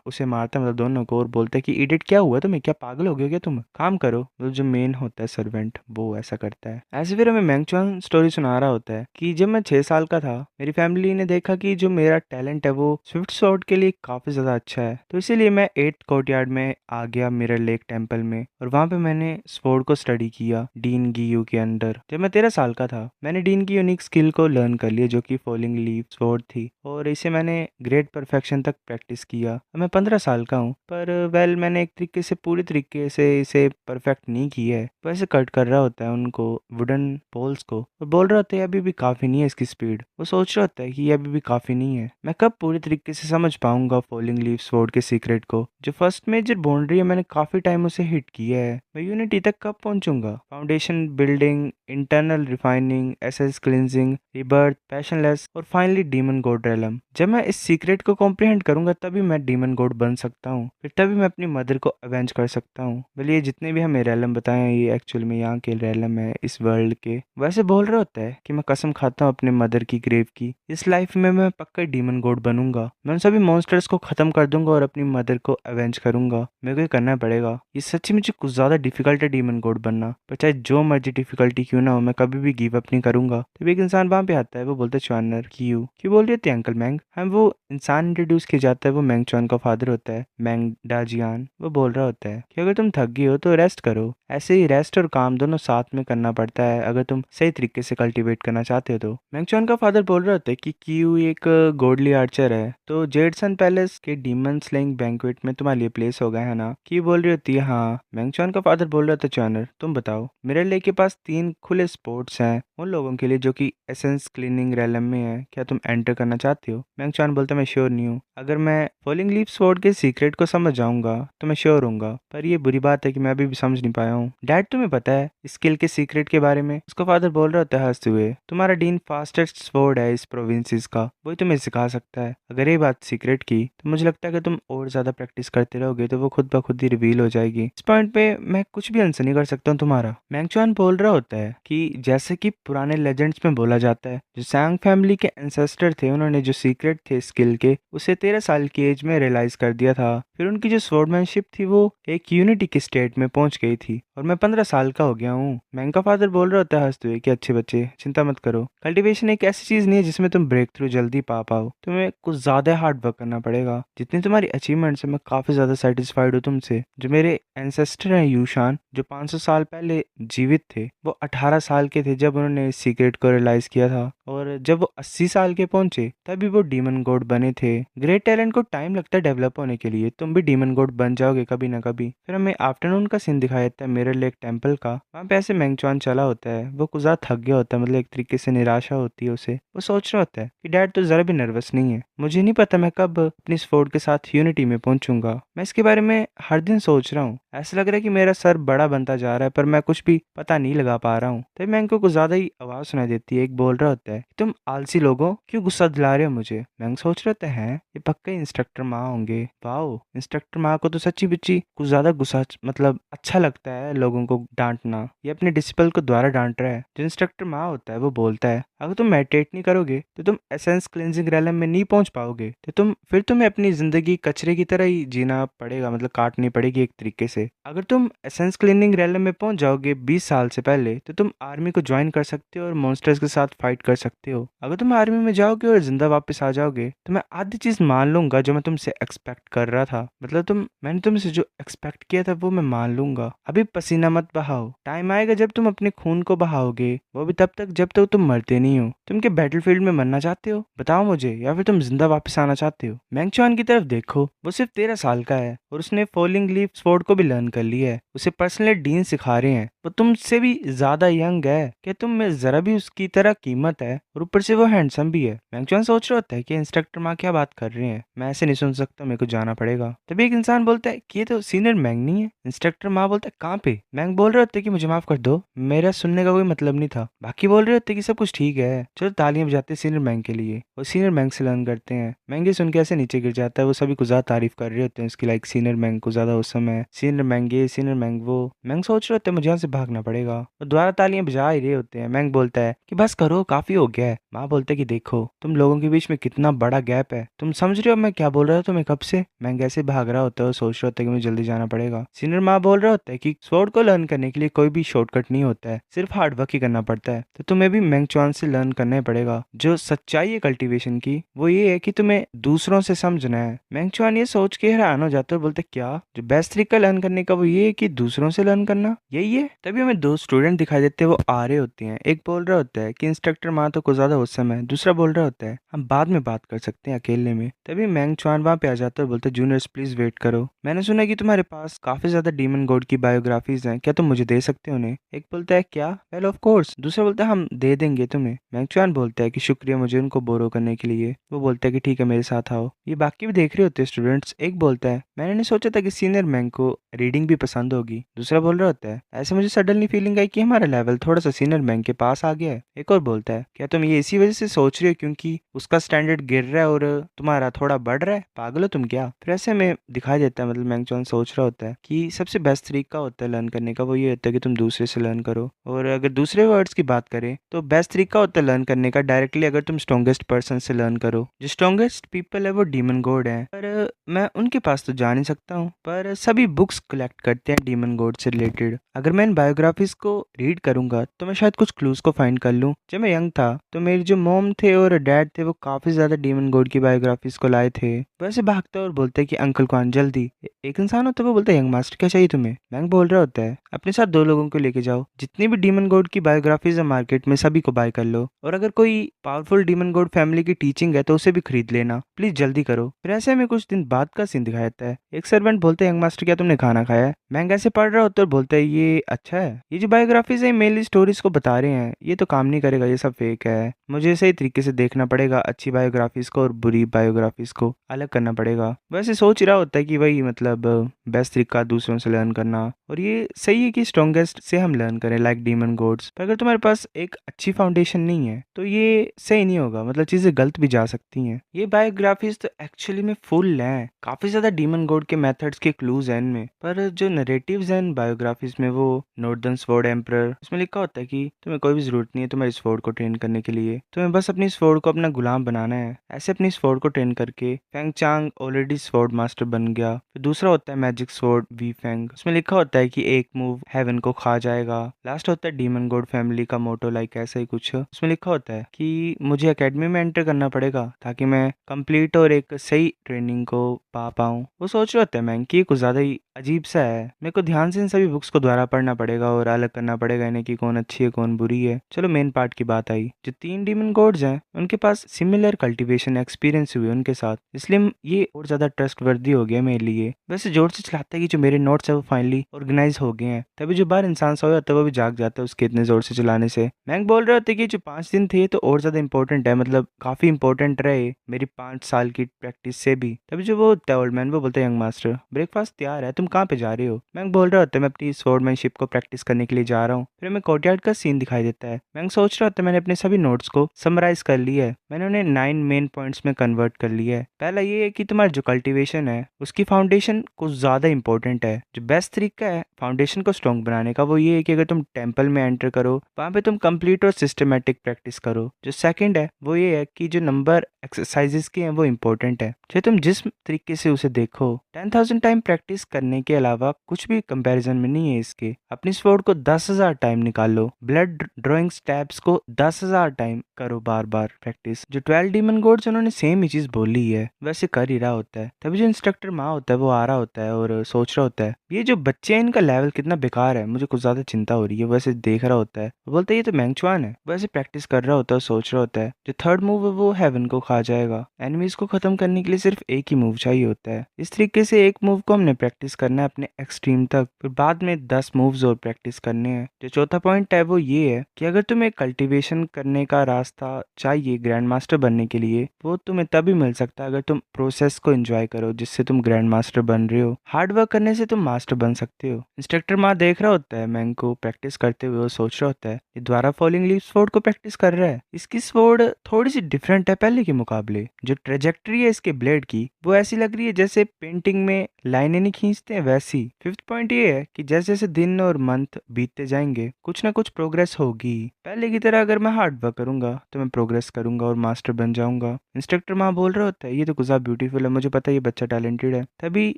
उसे मारता है, मतलब दोनों को, और बोलता है कि इडियट क्या हुआ तुम्हें, क्या पागल हो गए क्या तुम, काम करो। मतलब जो मेन होता है सर्वेंट वो ऐसा करता है। ऐसे फिर हमें मैंगचुआन स्टोरी सुना रहा होता है कि जब मैं 6 साल का था मेरी फैमिली ने देखा कि जो मेरा टैलेंट है वो स्विफ्ट स्वॉर्ड के लिए काफी ज्यादा अच्छा है, तो इसीलिए मैं 8th कोर्टयार्ड में आ गया मिरर लेक टेम्पल में, और वहां पे मैंने स्वॉर्ड को स्टडी किया डीन गियू के अंडर। जब मैं 13 साल का था मैंने डीन की यूनिक स्किल को लर्न कर लिया जो कि फॉलिंग लीफ स्वॉर्ड थी, और इसे मैंने ग्रेट परफेक्शन तक प्रैक्टिस किया। मैं 15 साल का हूँ, पर वेल मैंने एक तरीके से पूरी तरीके से इसे परफेक्ट नहीं किया है। वैसे कट कर रहा होता है उनको वुडन पोल्स को और बोल रहा होता है अभी भी काफी नहीं है इसकी स्पीड। वो सोच रहा होता है कि ये अभी भी काफी नहीं है, मैं कब पूरी तरीके से समझ पाऊंगा फॉलिंग लीफ स्वॉर्ड के सीक्रेट को। जो फर्स्ट मेजर बाउंड्री है मैंने काफी टाइम उसे हिट किया है, मैं यूनिटी तक कब पहुंचूंगा? Foundation building internal refining, essence cleansing, rebirth, passionless और फाइनली डीमन गॉड रेलम। जब मैं इस सीक्रेट को कॉम्प्रिहेंड करूंगा तभी मैं डीमन गॉड बन सकता हूँ, फिर तभी मैं अपनी मदर को अवेंज कर सकता हूँ। बोले ये जितने भी हमें रेलम बताए हैं ये एक्चुअल में यहाँ के रेलम है इस वर्ल्ड के। वैसे बोल रहा होता है कि मैं कसम खाता हूँ अपने मदर की ग्रेव की, इस लाइफ में मैं पक्का डीमन गॉड बनूंगा। मैं उन सभी मॉन्स्टर्स को खत्म कर दूंगा और अपनी मदर को अवेंज करूंगा। मेरे को ये करना पड़ेगा। ये सच्ची मुझे कुछ ज्यादा डिफिकल्ट है डीमन गॉड बनना, पर चाहे जो मर्जी डिफिकल्टी क्यों ना हो मैं कभी भी गिव अप नहीं करूंगा। तभी एक इंसान वहां पे आता है, वो बोलता है च्वानर क्यों बोल रही होती है अंकल मैंग। हम वो इंसान इंट्रोड्यूस किया जाता है, वो मैंग च्वान का फादर होता है, मैंग डाजियान। वो बोल रहा होता है कि अगर तुम थक गई हो तो रेस्ट करो। ऐसे ही रेस्ट और काम दोनों साथ में करना पड़ता है अगर तुम सही तरीके से कल्टीवेट करना चाहते हो तो। मैंग च्वान का फादर बोल रहा होता है कि क्यू एक गॉडली आर्चर है, तो जेडसन पैलेस के डीमन स्लेइंग बैंक्वेट में तुम्हारे लिए प्लेस होगा है ना। क्यू बोल रही होती है हाँ। मैंग च्वान का फादर बोल रहा था च्वानर तुम बताओ, मेरे लिए के पास 3 खुले स्पोर्ट्स हैं उन लोगों के लिए जो कि एसेंस क्लीनिंग रेलम में है, क्या तुम एंटर करना चाहते हो। मैंग च्वान बोलता मैं श्योर नहीं हूँ, अगर मैं फॉलिंग लीफ स्वॉर्ड के सीक्रेट को समझ जाऊंगा तो मैं श्योर हूँगा, पर ये बुरी बात है कि मैं अभी भी समझ नहीं पाया हूँ। डैड तुम्हें पता है स्किल के सीक्रेट के बारे में। उसका फादर बोल रहा होता है हंसते हुए, तुम्हारा डीन फास्टेस्ट स्वॉर्ड है इस प्रोविंसेस का, वही तुम्हें सिखा सकता है। अगर ये बात सीक्रेट की तो मुझे लगता है कि तुम और ज्यादा प्रैक्टिस करते रहोगे तो वो खुद ब खुद ही रिवील हो जाएगी। इस पॉइंट पे मैं कुछ भी आंसर नहीं कर सकता हूँ तुम्हारा। मैंग च्वान बोल रहा होता है कि जैसे कि पुराने लेजेंड्स में बोला जाता है, जो सैंग फैमिली के एंसेस्टर थे उन्होंने जो सीक्रेट थे स्किल के उसे 13 साल की एज में रियलाइज कर दिया था। फिर उनकी जो स्वॉर्डमैनशिप थी वो एक यूनिटी की स्टेट में पहुंच गई थी और मैं 15 साल का हो गया हूँ। मैंग का फादर बोल रहा होता है हंसते हुए कि अच्छे बच्चे चिंता मत करो, कल्टीवेशन एक ऐसी चीज नहीं है जिसमें तुम ब्रेक थ्रू जल्दी पा पाओ, तुम्हें कुछ ज्यादा हार्ड वर्क करना पड़ेगा। जितनी तुम्हारी अचीवमेंट्स है मैं काफी ज्यादा सेटिस्फाइड हूँ तुमसे। जो मेरे एंसेस्टर हैं यूशान जो 500 साल पहले जीवित थे, वो 18 साल के थे जब उन्होंने इस सीक्रेट को रियलाइज किया था, और जब वो 80 साल के पहुंचे तभी वो डीमन गॉड बने थे। ग्रेट टैलेंट को टाइम लगता है डेवलप होने के लिए, तुम भी डीमन गॉड बन जाओगे कभी ना कभी। फिर हमें आफ्टरनून का सीन दिखाया जाता है मिरर लेक टेम्पल का। वहाँ पे ऐसे मैंग च्वान चला होता है, वो कुछ ज्यादा थक गया होता है, मतलब एक तरीके से निराशा होती है उसे। वो सोच रहा होता है कि डैड तो जरा भी नर्वस नहीं है, मुझे नहीं पता मैं कब अपनी स्पोर्ट के साथ यूनिटी में पहुंचूंगा। मैं इसके बारे में हर दिन सोच रहा हूँ, ऐसा लग रहा है कि मेरा सर बड़ा बनता जा रहा है पर मैं कुछ भी पता नहीं लगा पा रहा हूँ। तभी मैंग को कुछ ज्यादा ही आवाज सुनाई देती है। एक बोल रहा होता है तुम आलसी लोगों क्यों गुस्सा दिला रहे हो मुझे। मैंग सोच रहे होते हैं ये पक्का इंस्ट्रक्टर माँ होंगे। वाओ, इंस्ट्रक्टर माँ को तो सच्ची बिच्ची कुछ ज्यादा गुस्सा मतलब अच्छा लगता है लोगों को डांटना। ये अपने डिसिपल को द्वारा डांट रहा है। जो इंस्ट्रक्टर माँ होता है वो बोलता है अगर तुम मेडिटेट नहीं करोगे तो तुम एसेंस क्लेंजिंग रेलम में नहीं पहुंच पाओगे, तो तुम्हें अपनी जिंदगी कचरे की तरह ही जीना पड़ेगा, मतलब काटनी पड़ेगी एक तरीके से। अगर तुम एसेंस क्लीनिंग रेलम में पहुंच जाओगे 20 साल से पहले तो तुम आर्मी को ज्वाइन कर सकते हो और मॉन्स्टर्स के साथ फाइट कर सकते हो। अगर तुम आर्मी में जाओगे और जिंदा वापस आ जाओगे तो मैं आधी चीज मान लूंगा जो मैं तुमसे एक्सपेक्ट कर रहा था, मतलब मैंने तुमसे जो एक्सपेक्ट किया था वो मैं मान लूंगा। अभी पसीना मत बहाओ, टाइम आएगा जब तुम अपने खून को बहाओगे, वो भी तब तक जब तक तुम मरते नहीं हो। तुम क्या बैटलफील्ड में मरना चाहते हो बताओ मुझे, या फिर तुम जिंदा वापस आना चाहते हो। मैंग च्वान की तरफ देखो, वो सिर्फ 13 साल का है और उसने फॉलिंग लीफ स्वॉर्ड को भी लर्न कर लिया है। उसे पर्सनली डीन सिखा रहे हैं, वो तुमसे भी ज्यादा यंग है, क्या तुम में जरा भी उसकी तरह कीमत है, और ऊपर से वो हैंडसम भी है। मैंग च्वान सोच रहा होता है कि इंस्ट्रक्टर माँ क्या बात कर रहे हैं, मैं ऐसे नहीं सुन सकता, मेरे को जाना पड़ेगा। तभी एक इंसान बोलता है कि ये तो सीनियर मैंग नहीं है। इंस्ट्रक्टर माँ बोलता है कहाँ पे। मैंग बोल रहे होते कि मुझे माफ कर दो, मेरा सुनने का कोई मतलब नहीं था। बाकी बोल रहे होते कि सब कुछ ठीक है, चलो तालियां बजाते सीनियर मैंग के लिए। वो सीनियर मैंग से लर्न करते हैं। मैंग ये सुन के ऐसे नीचे गिर जाता है, वो सभी को ज्यादा तारीफ कर रहे होते हैं उसकी, लाइक सीनियर मैंग को ज्यादा औसम है, सीनियर मैंग ये, सीनियर मैंग वो। मैंग सोच रहे होते हैं मुझे यहाँ से भागना पड़ेगा, वो दोबारा तालियां बजा ही रहे होते हैं। मैंग बोलता है कि बस करो काफी हो गया है। माँ बोलते है कि देखो तुम लोगों के बीच में कितना बड़ा गैप है, तुम समझ रहे हो मैं क्या बोल रहा था तुम्हें कब से। मैंग ऐसे भाग रहा होता है और सोच रहा होता है कि मुझे जल्दी जाना पड़ेगा। सीनियर माँ बोल रहा होता है कि स्वॉर्ड को लर्न करने के लिए कोई भी शॉर्टकट नहीं होता है, सिर्फ हार्ड वर्क ही करना पड़ता है। तो तुम्हें भी मैंग च्वान से लर्न करना ही पड़ेगा। जो सच्चाई है कल्टीवेशन की वो ये है कि तुम्हें दूसरों से समझना है। मैंग च्वान ये सोच के हैरान हो जाते और बोलते क्या जो बेस्ट तरीका लर्न करने का वो ये है कि दूसरों से लर्न करना, यही है। तभी हमें 2 स्टूडेंट दिखाई देते हैं, वो आ रहे होते हैं। एक बोल रहा होता है कि इंस्ट्रक्टर माँ तो कुछ ज्यादा औसम है, दूसरा बोल रहा होता है हम बाद में बात कर सकते हैं अकेले में। तभी मैंग च्वान वहां पे आ जाता है और बोलते जूनियर्स प्लीज वेट करो, मैंने सुना कि तुम्हारे पास काफी ज्यादा डीमन गॉड की बायोग्राफीज हैं, क्या तुम मुझे दे सकते हो उन्हें। एक बोलता है क्या, वेल ऑफ कोर्स। दूसरा बोलता है हम दे देंगे तुम्हें। मैंग च्वान बोलता है कि शुक्रिया मुझे उनको बोरो करने के लिए। वो बोलता है कि ठीक है मेरे साथ आओ। ये बाकी भी देख रहे होते हैं स्टूडेंट्स। एक बोलता है मैंने नहीं सोचा था कि सीनियर मैंग को रीडिंग भी पसंद होगी। दूसरा बोल रहा होता है ऐसे मुझे सडनली फीलिंग आई कि हमारा लेवल थोड़ा सा सीनियर मैंग के पास आ गया है। एक और बोलता है, क्या तुम ये इसी वजह से सोच रहे हो क्योंकि उसका स्टैंडर्ड गिर रहा है और तुम्हारा थोड़ा बढ़ रहा है? पागल हो तुम क्या? फिर ऐसे में दिखाई देता है, मतलब मैंग चॉन सोच रहा होता है कि सबसे बेस्ट तरीका होता है लर्न करने का, वो ये होता है कि तुम दूसरे से लर्न करो। और अगर दूसरे वर्ड्स की बात करें तो बेस्ट तरीका होता है लर्न करने का डायरेक्टली अगर तुम स्ट्रॉन्गेस्ट पर्सन से लर्न करो। जो स्ट्रॉन्गेस्ट पीपल है वो डीमन गॉड है, पर मैं उनके पास तो जा नहीं सकता हूँ, पर सभी बुक्स कलेक्ट करते हैं डीमन गॉड से रिलेटेड। अगर मैं इन बायोग्राफीज को रीड करूंगा तो मैं शायद कुछ क्लूज को फाइंड कर लूँ। जब मैं यंग था तो मेरी जो मॉम थे और डैड थे वो काफी ज्यादा डीमन गॉड की बायोग्राफीज को लाए थे। वैसे भागते और बोलते कि अंकल को आन जल्दी। एक इंसान होता है वो बोलता है, यंग मास्टर क्या चाहिए तुम्हें? मैंग बोल रहा होता है, अपने साथ 2 लोगों को लेके जाओ, जितनी भी डीमन गॉड की बायोग्राफीज है मार्केट में सभी को बाय कर लो, और अगर कोई पावरफुल डीमन गॉड फैमिली की टीचिंग है तो उसे भी खरीद लेना, प्लीज जल्दी करो। फिर ऐसे में कुछ दिन बाद का सीन दिखाया जाता है। एक सर्वेंट बोलते हैं, यंग मास्टर क्या तुमने खाना खाया है? मैंग ऐसे पढ़ रहा होता है और बोलता है, ये अच्छा है, ये जो बायोग्राफीज है मेनली स्टोरीज को बता रहे हैं, ये तो काम नहीं करेगा, ये सब फेक है, मुझे सही तरीके से देखना पड़ेगा, अच्छी बायोग्राफीज को और बुरी बायोग्राफीज को अलग करना पड़ेगा। वैसे सोच रहा होता है कि वही मतलब बेस्ट तरीका दूसरों से लर्न करना, और ये सही है कि स्ट्रॉन्गेस्ट से हम लर्न करें लाइक डीमन गॉड्स, पर अगर तुम्हारे पास एक अच्छी फाउंडेशन नहीं है तो ये सही नहीं होगा, मतलब चीजें गलत भी जा सकती हैं। ये बायोग्राफीज तो एक्चुअली में फुल हैं, काफी ज्यादा डीमन गॉड के मेथड्स के क्लूज हैं इनमें, पर जो नरेटिव्स हैं बायोग्राफीज में वो नॉर्दर्न स्वॉर्ड एम्परर, उसमें लिखा होता है कि तुम्हें कोई भी जरूरत नहीं है तुम्हारे स्वॉर्ड को ट्रेन करने के लिए, तुम्हें बस अपनी स्वॉर्ड को अपना गुलाम बनाना है। ऐसे अपनी स्वॉर्ड को ट्रेन करके फेंग चांग ऑलरेडी स्वॉर्ड मास्टर बन गया। फिर दूसरा होता है मैजिक स्वॉर्ड वी फेंग, उसमें लिखा होता है कि एक मूव हेवन को खा जाएगा। लास्ट होता है डीमन गॉड फैमिली का मोटो, लाइक ऐसा ही कुछ, उसमें लिखा होता है कि मुझे एकेडमी में एंटर करना पड़ेगा ताकि मैं कंप्लीट और एक सही ट्रेनिंग को पा पाऊँ। वो सोच रहे होते हैं मैंग कि कुछ ज्यादा ही अजीब सा है, मेरे को ध्यान से इन सभी बुक्स को दोबारा पढ़ना पड़ेगा और अलग करना पड़ेगा इन्हें कि कौन अच्छी है कौन बुरी है। चलो मेन पार्ट की बात आई, जो 3 डीमन गॉड्स हैं उनके पास सिमिलर कल्टीवेशन एक्सपीरियंस हुए उनके साथ, इसलिए ये और ज्यादा ट्रस्ट वर्दी हो गया मेरे लिए। वैसे जोर से चलाता है कि जो मेरे नोट्स है वो फाइनली ऑर्गेनाइज हो गए हैं, तभी जो बाहर इंसान सोया होता है वो भी जाग जाता है उसके इतने जोर से चलाने से। मैंग बोल रहे होते कि जो 5 दिन थे तो और ज्यादा इंपॉर्टेंट है, मतलब काफी इंपॉर्टेंट रहे मेरी 5 साल की प्रैक्टिस से भी। तभी जो वो ओल्ड मैन वो बोलते हैं, यंग मास्टर ब्रेकफास्ट तैयार है, तुम कहाँ पे जा रहे हो? मैंग बोल रहा होता है, मैं अपनी स्वॉर्डमैनशिप को प्रैक्टिस करने के लिए जा रहा हूँ। फिर हमें कोर्टयार्ड का सीन दिखाई देता है। मैंग सोच रहा होता है, मैंने अपने सभी नोट्स को समराइज कर लिया है, मैंने उन्हें 9 मेन पॉइंट्स में कन्वर्ट कर लिया है। पहला ये है कि तुम्हारा जो कल्टीवेशन है उसकी फाउंडेशन कुछ ज्यादा इंपॉर्टेंट है। जो बेस्ट तरीका है फाउंडेशन को स्ट्रॉन्ग बनाने का वो ये है कि अगर तुम टेम्पल में एंटर करो वहां पे तुम कंप्लीट और सिस्टमेटिक प्रैक्टिस करो। जो सेकंड है वो ये है कि जो नंबर एक्सरसाइजेस के हैं वो इंपॉर्टेंट है, चाहे तुम जिस तरीके से उसे देखो। 10,000 टाइम प्रैक्टिस करने के अलावा कुछ भी कंपैरिजन में नहीं है इसके। अपनी स्वॉर्ड को 10,000 टाइम निकालो, ब्लड ड्रॉइंग स्टेप्स को 10,000 टाइम करो, बार बार प्रैक्टिस। जो 12 डीमन गॉड्स उन्होंने सेम ही चीज बोली है, वैसे कर ही रहा होता है। तभी जो इंस्ट्रक्टर माँ होता है वो आ रहा होता है और सोच रहा होता है ये जो बच्चे हैं इनका लेवल कितना बेकार है, मुझे कुछ ज्यादा चिंता हो रही है। वैसे देख रहा होता है, वो बोलता है ये तो मैंगचुआन है। वैसे प्रैक्टिस कर रहा होता है, सोच रहा होता है जो थर्ड मूव है वो हेवन को खा जाएगा। एनिमीज को खत्म करने के लिए सिर्फ एक ही मूव चाहिए होता है। इस तरीके से एक मूव को हमने प्रैक्टिस करना है अपने एक्सट्रीम तक, फिर बाद में 10 मूव्स और प्रैक्टिस करने हैं। जो चौथा पॉइंट है वो ये है कि अगर तुम्हें कल्टीवेशन करने का रास्ता चाहिए ग्रैंड मास्टर बनने के लिए, वो तुम्हें तभी मिल सकता है अगर तुम प्रोसेस को एंजॉय करो जिससे तुम ग्रैंड मास्टर बन रहे हो। हार्ड वर्क करने से तुम मास्टर बन सकते हो। इंस्ट्रक्टर माँ देख रहा होता है मैंग को प्रैक्टिस करते हुए, वो सोच रहा होता है ये द्वारा फॉलिंग लीफ स्वॉर्ड को प्रैक्टिस कर रहा है, इसकी स्वॉर्ड थोड़ी सी डिफरेंट है पहले के मुकाबले। जो ट्रेजेक्ट्री है इसके ब्लेड की वो ऐसी लग रही है जैसे पेंटिंग में लाइनें नहीं खींचते हैं वैसी। फिफ्थ पॉइंट ये है कि जैसे जैसे दिन और मंथ बीतते जाएंगे कुछ ना कुछ प्रोग्रेस होगी। पहले की तरह अगर मैं हार्ड वर्क करूंगा तो मैं प्रोग्रेस करूंगा और मास्टर बन जाऊंगा। इंस्ट्रक्टर माँ बोल रहा होता है ये तो गुज़ा ब्यूटीफुल है, मुझे पता है ये बच्चा टैलेंटेड है। तभी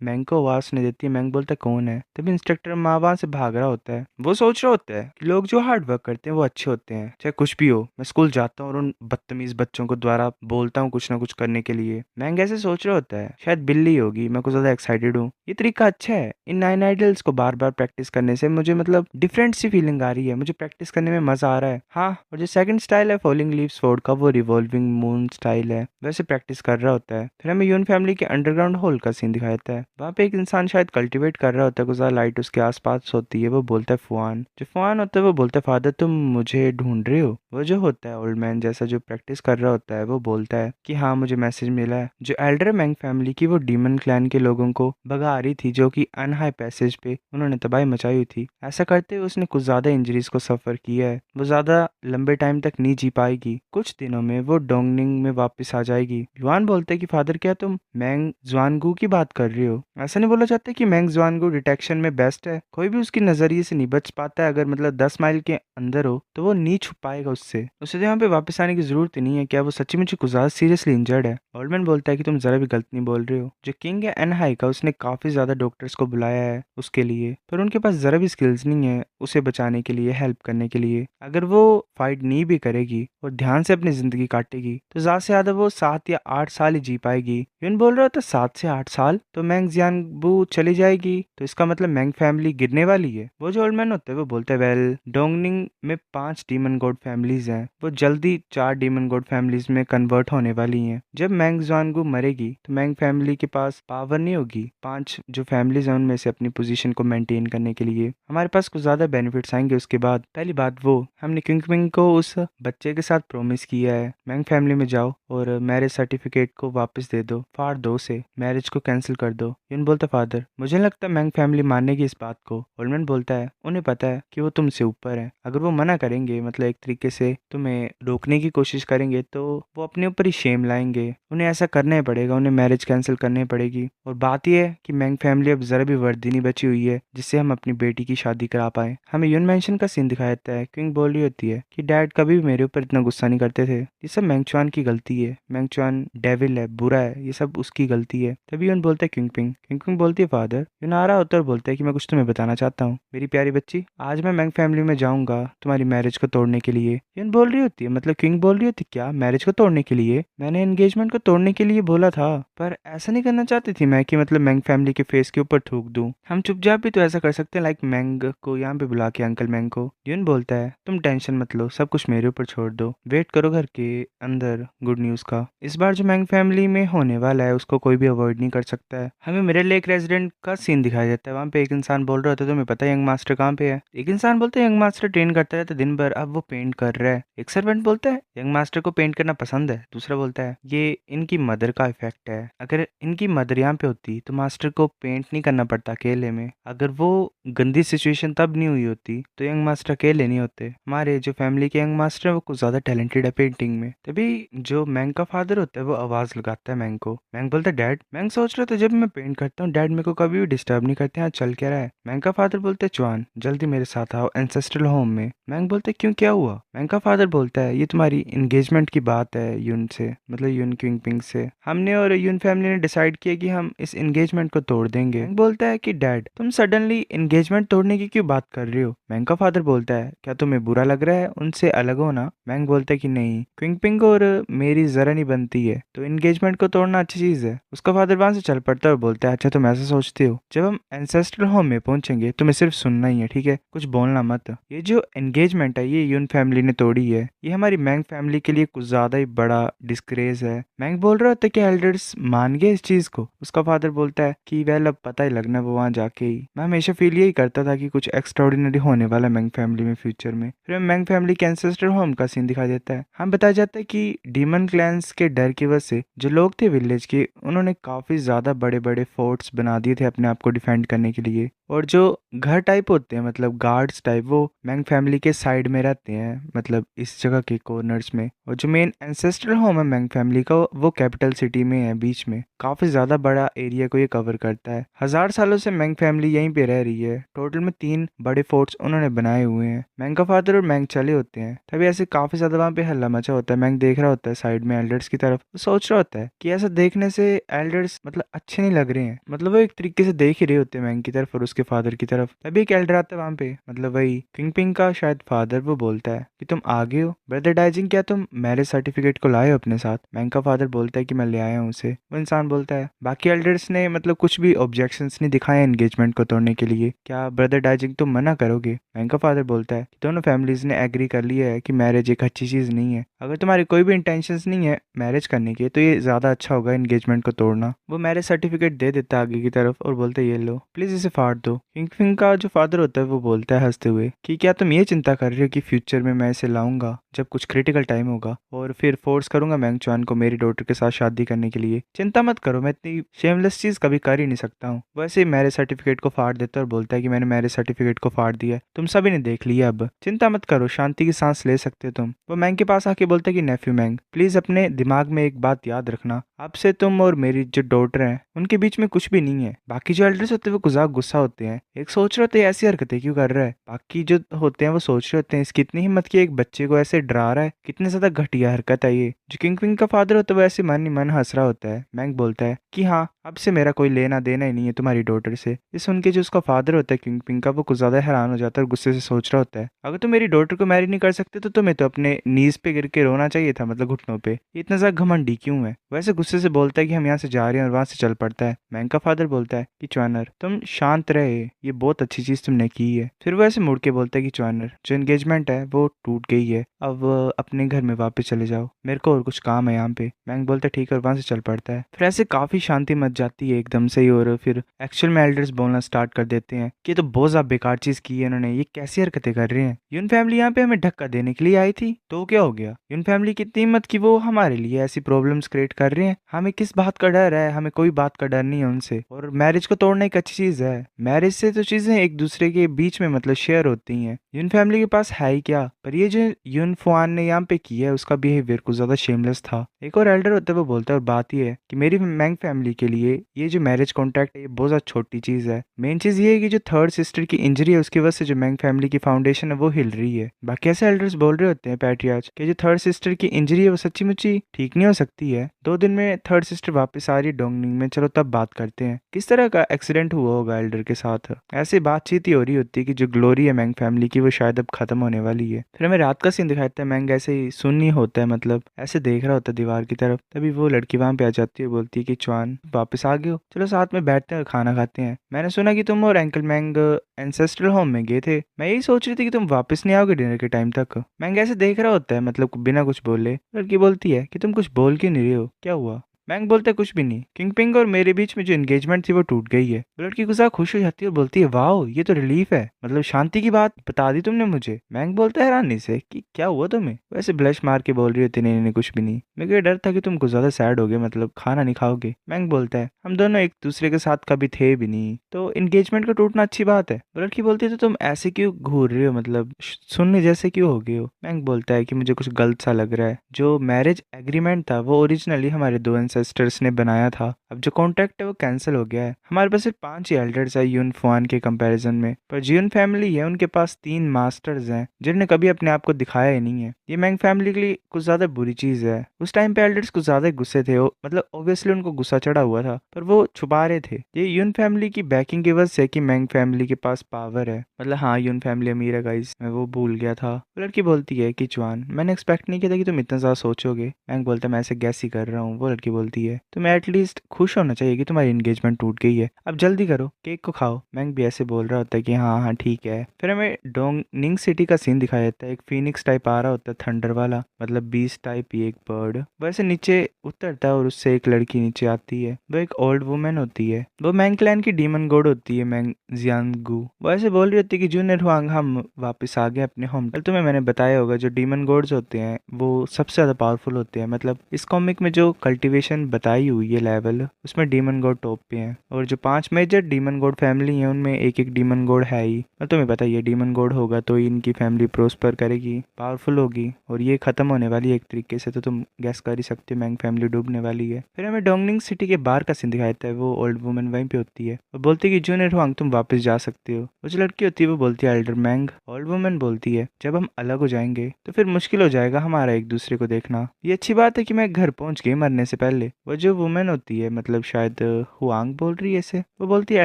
मैंग को आवाज सुनाई देती है, मैंग बोलता है कौन है? तभी इंस्ट्रक्टर माँ वहां से भाग रहा होता है। वो सोच रहा होता है कि लोग जो हार्ड वर्क करते हैं वो अच्छे होते हैं, चाहे कुछ भी हो। मैं स्कूल जाता हूँ और उन बदतमीज बच्चों को द्वारा बोलता हूँ कुछ ना कुछ करने के लिए। मैंग ऐसे सोच रहा होता है शायद बिल्ली होगी, मैं कुछ ज्यादा एक्साइटेड हूँ। ये तरीका अच्छा है, इन 9 आइडल्स को बार बार प्रैक्टिस करने से मुझे मतलब डिफरेंट सी फीलिंग आ रही है, मुझे प्रैक्टिस करने में मजा आ रहा है। हाँ, और जो सेकंड स्टाइल है फॉलिंग लीव्स स्वॉर्ड का वो रिवॉल्विंग मून स्टाइल है, वैसे प्रैक्टिस कर रहा होता है। फिर हमें यून फैमिली के अंडरग्राउंड होल का सीन दिखाया जाता है। वहाँ पे एक इंसान शायद कल्टिवेट कर कर रहा होता है, कुछ ज़्यादा लाइट उसके आसपास होती है। वो बोलता है फुआन, जो फुआन होता है वो बोलता है फादर तुम मुझे ढूंढ रहे हो। वो जो होता है ओल्ड मैन जैसा जो प्रैक्टिस कर रहा होता है वो बोलता है कि हाँ मुझे मैसेज मिला है। जो एल्डर मैंग फैमिली की वो डीमन क्लैन के लोगों को भगा रही थी, जो कि अनहाई पैसेज पे उन्होंने तबाही मचाई हुई थी। ऐसा करते हुए उसने कुछ ज्यादा इंजरीज को सफर किया है। वो ज्यादा लंबे टाइम तक नहीं जी पाएगी। कुछ दिनों में वो डोंगनिंग में वापस आ जाएगी। युआन बोलते हैं कि फादर क्या तुम मैंग जुआनगू की बात कर रहे हो? ऐसा नहीं बोला जाता कि मैंग जुआनगू डिटेक्शन में बेस्ट है, कोई भी उसकी नजरिए से नहीं बच पाता है। अगर मतलब 10 माइल के अंदर हो तो वो नहीं छुप पाएगा उससे। उसे तो यहाँ पे वापस आने की जरूरत ही नहीं है। क्या वो सच्ची मुझे कुछ ज्यादा सीरियसली इंजर्ड है? ओल्डमैन बोलता है कि तुम जरा भी गलत नहीं बोल रहे हो। जो किंग है एनहाई का, उसने काफी ज्यादा डॉक्टर्स को बुलाया है उसके लिए, पर उनके पास जरा भी स्किल्स नहीं है उसे बचाने के लिए, हेल्प करने के लिए। अगर वो फाइट नहीं भी करेगी और ध्यान से अपनी जिंदगी काटेगी तो ज्यादा से ज्यादा वो 7 या 8 साल ही जी पाएगी। यून बोल रहा था 7 से 8 साल, तो मैंग जियानबू चली जाएगी तो इसका मतलब मैंग फैमिली गिरने वाली है। वो जो ओल्डमैन होता है वो बोलते हैं वेल डोंगनिंग में 5 डीमन गॉड फैमिलीज हैं, वो जल्दी 4 डीमन गॉड फैमिलीज में कन्वर्ट होने वाली हैं। जब मैंग जुआनगू मरेगी तो मैंग फैमिली के पास पावर नहीं होगी 5 जो फैमिलीज हैं उनमें से अपनी पोजीशन को मेंटेन करने के लिए। हमारे पास कुछ ज्यादा बेनिफिट्स आएंगे उसके बाद। पहली बात, वो हमने क्विंग को उस बच्चे के साथ प्रॉमिस किया है मैंग फैमिली में जाओ और मैरिज सर्टिफिकेट को वापस दे दो, फाड़ दो उसे, मैरिज को कैंसिल कर दो। यून बोलता फादर मुझे नहीं लगता मैंग फैमिली मानेगी इस बात को। ओल्डमैन बोलता है उन्हें पता है कि वो तुमसे ऊपर है। अगर वो मना करेंगे, मतलब एक तरीके से तुम्हें रोकने की कोशिश करेंगे, तो वो अपने ऊपर ही शेम लाएंगे। उन्हें ऐसा करना ही पड़ेगा, उन्हें मैरिज कैंसिल करनी पड़ेगी। और बात यह है कि मैंग फैमिली अब जरा भी वर्दी नहीं बची हुई है जिससे हम अपनी बेटी की शादी करा पाए। हमें यून मेंशन का सीन दिखाया जाता है। क्विंग बोल रही होती है कि डैड कभी भी मेरे ऊपर इतना गुस्सा नहीं करते थे, ये सब मैंगचुआन की गलती है। मैंगचुआन डेविल है, बुरा है, ये सब उसकी गलती है। तभी यून बोलता है क्विंग बोलती है फादर। यून आ रहा होता है और बोलता है कि मैं कुछ तुम्हें बताना चाहता हूँ मेरी प्यारी बच्ची। आज मैं मैंग फैमिली में जाऊंगा तुम्हारी मैरिज को तोड़ने के लिए। यून बोल रही होती है, मतलब क्विंग बोल रही होती है क्या मैरिज को तोड़ने के लिए? मैंने एंगेजमेंट को तोड़ने के लिए बोला था, पर ऐसा नहीं करना चाहती थी मैं कि मतलब मैंग फैमिली के फेस के ऊपर थूक दूं। हम चुपचाप भी तो ऐसा कर सकते हैं, लाइक मैंग को यहाँ पे बुला के, अंकल मैंग को। यून बोलता है तुम टेंशन मत लो, सब कुछ मेरे ऊपर छोड़ दो, वेट करो घर के अंदर गुड न्यूज का। इस बार जो मैंग फैमिली में होने वाला है उसको कोई भी अवॉइड नहीं कर सकता है। हमें मिरर लेक रेजिडेंट का सीन दिखाया जाता है। वहाँ पे एक इंसान बोल रहा होता है तुम्हें पता है यंग मास्टर कहाँ पे है? एक इंसान बोलता है यंग मास्टर ट्रेन करता रहता है दिन भर, अब वो पेंट कर रहा है। एक सर्वेंट बोलता है यंग मास्टर को पेंट करना पसंद है। दूसरा बोलता है ये इनकी मदर का इफेक्ट है, अगर इनकी मदर यहाँ पे होती तो मास्टर को पेंट नहीं करना पड़ता अकेले में। अगर वो गंदी सिचुएशन तब नहीं हुई होती तो यंग मास्टर अकेले नहीं होते। हमारे जो फैमिली के यंग मास्टर है वो कुछ ज्यादा टैलेंटेड है पेंटिंग में। तभी जो मैंग का फादर होता है वो आवाज लगाता है मैंग को। मैंग बोलता है डैड। मैंग सोच रहा था जब मैं पेंट करता हूँ डैड मेरे को कभी भी डिस्टर्ब नहीं करते, यहाँ चल क्या रहा है? मैंग का फादर बोलते है चुआन जल्दी मेरे साथ आओ एंसेस्ट्रल होम में। मैंग बोलते क्यों, क्या हुआ? मैंग का फादर बोलता है ये तुम्हारी एंगेजमेंट की बात है यून से, मतलब यून क्विंग से। हमने और यून फैमिली ने डिसाइड किया कि हम इस एंगेजमेंट को तोड़ देंगे। मैंग बोलता है कि डैड तुम सडनली एंगेजमेंट तोड़ने की क्यों बात कर रहे हो? मैंग का फादर बोलता है क्या तुम्हें बुरा लग रहा है उनसे अलग होना? मैंग बोलता है कि नहीं, क्विंग और मेरी जरा नहीं बनती है तो एंगेजमेंट को तोड़ना अच्छी चीज है। उसका फादर वहां से चल पड़ता है और बोलता है अच्छा तुम ऐसा सोचते हो, जब हम एंसेस्ट्रल होम में पहुंचेंगे तुम्हें सिर्फ सुनना ही है, ठीक है, कुछ बोलना मत। ये जो एंगेजमेंट है ये यून फैमिली ने तोड़ी है, ये हमारी मैंग फैमिली के लिए कुछ ज्यादा ही बड़ा डिस्ग्रेस है। मैंग बोल रहा होता है कि एल्डर्स मान गए इस चीज को। उसका फादर बोलता है कि वेल अब पता ही लगना वो वहां जाके ही। मैं हमेशा फील यही करता था कि कुछ एक्स्ट्राऑर्डिनरी होने वाला मैंग फैमिली में फ्यूचर में। फिर मैंग फैमिली के एंसेस्टर होम का सीन दिखाई देता है। हम बताया जाता है कि डीमन क्लैंस के डर की वजह से जो लोग थे विलेज के, उन्होंने काफी ज्यादा बड़े बड़े फोर्ट्स बना दिए थे अपने आप को डिफेंड करने के लिए। और जो घर टाइप होते हैं, मतलब गार्ड्स टाइप, वो मैंग फैमिली के साइड में रहते हैं, मतलब इस जगह के कॉर्नर्स में। और जो मेन एंसेस्ट्रल होम है मैंग फैमिली का वो कैपिटल सिटी में है, बीच में। काफी ज्यादा बड़ा एरिया को ये कवर करता है। 1000 सालों से मैंग फैमिली यहीं पे रह रही है। टोटल में 3 बड़े फोर्ट्स उन्होंने बनाए हुए हैं। मैंग का फादर और मैंग चले होते हैं, तभी ऐसे काफी ज्यादा वहां पे हल्ला मचा होता है। मैंग देख रहा होता है साइड में एल्डर्स की तरफ, वो सोच रहा होता है कि ऐसा देखने से एल्डर्स मतलब अच्छे नहीं लग रहे हैं, मतलब वो एक तरीके से देख ही रहे होते हैं मैंग की तरफ और उसके उसके फादर की तरफ। तभी एक एल्डर आता है वहाँ पे, मतलब वही किंगपिन का शायद फादर। वो बोलता है कि तुम आ गए हो ब्रदर डाइजिंग, क्या तुम मैरिज सर्टिफिकेट को लाए हो अपने साथ? मैंग का फादर बोलता है कि मैं ले आया हूँ उसे। वो इंसान बोलता है बाकी एल्डर्स ने मतलब कुछ भी ऑब्जेक्शंस नहीं दिखाए एंगेजमेंट को तोड़ने के लिए, क्या ब्रदर डाइजिंग तुम मना करोगे? मैंग का फादर बोलता है कि दोनों फैमिलीज ने एग्री कर लिया है कि मैरिज एक अच्छी चीज़ नहीं है। अगर तुम्हारी कोई भी इंटेंशंस नहीं है मैरिज करने की तो ये ज़्यादा अच्छा होगा एंगेजमेंट को तोड़ना। वो मैरिज सर्टिफिकेट दे देता है आगे की तरफ और बोलते ये लो प्लीज़ इसे फाड़ दो। किंगपिन का जो फादर होता है वो बोलता है हंसते हुए कि क्या तुम ये चिंता कर रहे हो कि फ्यूचर में मैं इसे लाऊंगा जब कुछ क्रिटिकल टाइम होगा और फिर फोर्स करूंगा मैंग चुआन को मेरी डॉटर के साथ शादी करने के लिए? चिंता मत करो, मैं इतनी शेमलेस चीज़ कभी कर ही नहीं सकता हूँ। वैसे ही मैरिज सर्टिफिकेट को फाड़ देता है और बोलता है कि मैंने मैरिज सर्टिफिकेट को फाड़ दिया है, तुम सभी ने देख लिया, अब चिंता मत करो, शांति की सांस ले सकते हो तुम। वो मैंग के पास आके बोलता है कि नेफ्यू मैंग प्लीज अपने दिमाग में एक बात याद रखना, आपसे तुम और मेरी जो डॉटर है उनके बीच में कुछ भी नहीं है। बाकी जो एल्डर्स होते हैं वो गुजाक गुस्सा होते हैं, एक सोच रहे होते हैं ऐसी हरकतें क्यों कर रहा है। बाकी जो होते हैं वो सोच रहे होते हैं इसकी इतनी हिम्मत की एक बच्चे को ऐसे डरा रहा है, कितनी ज्यादा घटिया हरकत है ये। जो किंगपिन का फादर होता है वो ऐसे मन ही मन हंस रहा होता है। मैंग बोलता है कि हाँ अब से मेरा कोई लेना देना ही नहीं है तुम्हारी डॉटर से। ये सुन के जो उसका फादर होता है किंगपिन का वो कुछ ज्यादा हैरान हो जाता है और गुस्से से सोच रहा होता है अगर तुम मेरी डॉटर को मैरी नहीं कर सकते तो तुम्हें तो अपने नीज पे गिर के रोना चाहिए था, मतलब घुटनों पे। ये इतना ज्यादा घमंडी क्यों है? वैसे गुस्से से बोलता है कि हम यहाँ से जा रहे हैं और वहां से चल पड़ता है। मैंग का फादर बोलता है कि च्वानर तुम शांत रहे, ये बहुत अच्छी चीज तुमने की है। फिर वो ऐसे मुड़ के बोलता है कि च्वानर जो एंगेजमेंट है वो टूट गई है, अब अपने घर में वापस चले जाओ, मेरे को और कुछ काम है यहाँ पे। मैंग बोलता है ठीक है और वहां से चल पड़ता है। फिर ऐसे काफी शांति मच जाती है एकदम से ही और फिर एक्चुअल में एल्डर्स बोलना स्टार्ट कर देते हैं कि ये तो बहुत ज्यादा बेकार चीज की है इन्होंने, ये कैसी हरकतें कर रहे हैं। यून फैमिली यहाँ पे हमें धक्का देने के लिए आई थी तो क्या हो गया? यून फैमिली की इतनी हिम्मत कि वो हमारे लिए ऐसी प्रॉब्लम्स क्रिएट कर रहे हैं। हमें किस बात का डर है? हमें कोई बात का डर नहीं है उनसे। और मैरिज को तोड़ना एक अच्छी चीज है, मैरिज से तो चीजें एक दूसरे के बीच में मतलब शेयर होती हैं। यून फैमिली के पास है ही क्या, पर ये जो यून फुआन ने यहाँ पे किया है उसका बिहेवियर कुछ ज्यादा शेमलेस था। एक और एल्डर होता है वो बोलता है और बात ये है कि मेरी मैंग फैमिली के लिए ये जो मैरिज कॉन्ट्रैक्ट है ये बहुत ज्यादा छोटी चीज है। मेन चीज ये है कि जो थर्ड सिस्टर की इंजरी है उसकी वजह से जो मैंग फैमिली की फाउंडेशन है वो हिल रही है। बाकी ऐसे एल्डर्स बोल रहे होते हैं पैट्रियार्च कि जो थर्ड सिस्टर की इंजरी है वो सच्ची मुच्ची ठीक नहीं हो सकती है। 2 दिन में थर्ड सिस्टर वापस आ रही है डोंगनिंग में, चलो तब बात करते हैं किस तरह का एक्सीडेंट हुआ होगा एल्डर के साथ। ऐसे बातचीत ही हो रही होती है कि जो ग्लोरी है मैंग फैमिली की वो शायद अब खत्म होने वाली है। फिर हमें रात का सीन दिखाता है, मैंग ऐसे ही सुन ही होता है, मतलब ऐसे देख रहा होता है दीवार की तरफ। तभी वो लड़की वहां पे आ जाती है, बोलती है कि च्वान वापस आ गए हो, चलो साथ में बैठते हैं और खाना खाते हैं। मैंने सुना कि तुम और अंकल मैंग एंसेस्ट्रल होम में गए थे, मैं यही सोच रही थी कि तुम वापस नहीं आओगे डिनर के टाइम तक। मैंग ऐसे देख रहा होता है मतलब बिना कुछ बोले। लड़की बोलती है कि तुम कुछ बोल क्यों नहीं रहे हो, क्या हुआ? मैंग बोलता है कुछ भी नहीं, किंगपिन और मेरे बीच में जो एंगेजमेंट थी वो टूट गई है। लड़की गुस्सा खुश हो जाती है और बोलती है वाओ ये तो रिलीफ है, मतलब शांति की बात बता दी तुमने मुझे। मैंग बोलता है हैरानी से कि क्या हुआ तुम्हें? वैसे ब्लश मार के बोल रही होती नहीं नहीं कुछ भी नहीं, मेरे को डर था कि तुम कुछ ज्यादा सैड हो गए, मतलब खाना नहीं खाओगे। मैंग बोलता है हम दोनों एक दूसरे के साथ कभी थे भी नहीं तो एंगेजमेंट का टूटना अच्छी बात है। लड़की बोलती है तो तुम ऐसे क्यों घूर रहे हो, मतलब सुनने जैसे क्यों हो गए हो? मैंग बोलता है कि मुझे कुछ गलत सा लग रहा है, जो मैरिज एग्रीमेंट था वो ओरिजिनली हमारे 2 एंसेस्टर्स ने बनाया था, अब जो कॉन्ट्रैक्ट है वो कैंसिल हो गया है। हमारे पास सिर्फ 5 ही एल्डर्स है यून फुआन के कंपैरिजन में, पर जियन फैमिली है उनके पास 3 मास्टर्स हैं जिन्होंने कभी अपने आप को दिखाया ही नहीं है। ये मैंग फैमिली के लिए कुछ ज्यादा बुरी चीज है। उस टाइम पे एल्डर्स कुछ ज्यादा गुस्से थे, मतलब ऑब्वियसली उनको गुस्सा चढ़ा हुआ था पर वो छुपा रहे थे। ये यून फैमिली की बैकिंग की वजह से कि मैंग फैमिली के पास पावर है, मतलब हाँ यून फैमिली अमीर है गाइस, मैं वो भूल गया था। वो लड़की बोलती है कि च्वान मैंने एक्सपेक्ट नहीं किया था कि तुम इतना ज्यादा सोचोगे। मैंग बोलता है मैं ऐसे गैस ही कर रहा हूँ। वो लड़की बोलती है तुम्हें एटलीस्ट खुश होना चाहिए कि तुम्हारी एंगेजमेंट टूट गई है, अब जल्दी करो केक को खाओ। मैंग भी ऐसे बोल रहा होता है कि हाँ हाँ ठीक है। फिर हमें डोंगनिंग सिटी का सीन दिखाया जाता है, एक फीनिक्स टाइप आ रहा होता है थंडर वाला, मतलब बीस्ट टाइप ही एक बर्ड वैसे नीचे उतरता है और उससे एक लड़की नीचे आती है। वो एक ओल्ड वुमेन होती है, वो मैंग क्लैन की डीमन गॉड होती है मैंग जियांगू। वो ऐसे बोल रही होती है कि जूनियर हुआंग हम वापस आ गए अपने होम। कल तुम्हें मैंने बताया होगा जो डीमन गॉड्स होते हैं वो सबसे ज्यादा पावरफुल होते हैं, मतलब इस कॉमिक में जो कल्टीवेशन बताई हुई है लेवल उसमें डीमन गॉड टॉप पे हैं। और जो 5 मेजर डीमन गॉड फैमिली है उनमें एक एक डीमन गॉड है ही, और तुम्हें पता ही है डीमन गॉड होगा तो इनकी फैमिली प्रोस्पर करेगी, पावरफुल होगी, और ये खत्म होने वाली है एक तरीके से, तो तुम गैस कर ही सकते हो मैंग फैमिली डूबने वाली है। फिर हमें डोंगनिंग सिटी के बाहर का सीन दिखाया है, वो ओल्ड वुमन वहीं पे होती है और बोलती है कि जूनियर हुआंग तुम वापस जा सकते हो। वो जो लड़की होती है वो बोलती है एल्डर मैंग। ओल्ड वुमन बोलती है जब हम अलग हो जाएंगे तो फिर मुश्किल हो जाएगा हमारा एक दूसरे को देखना। ये अच्छी बात है कि मैं घर पहुंच गई मरने से पहले, पहले वो जो वुमेन होती है, मतलब शायद हुआंग बोल रही है इसे, वो बोलती है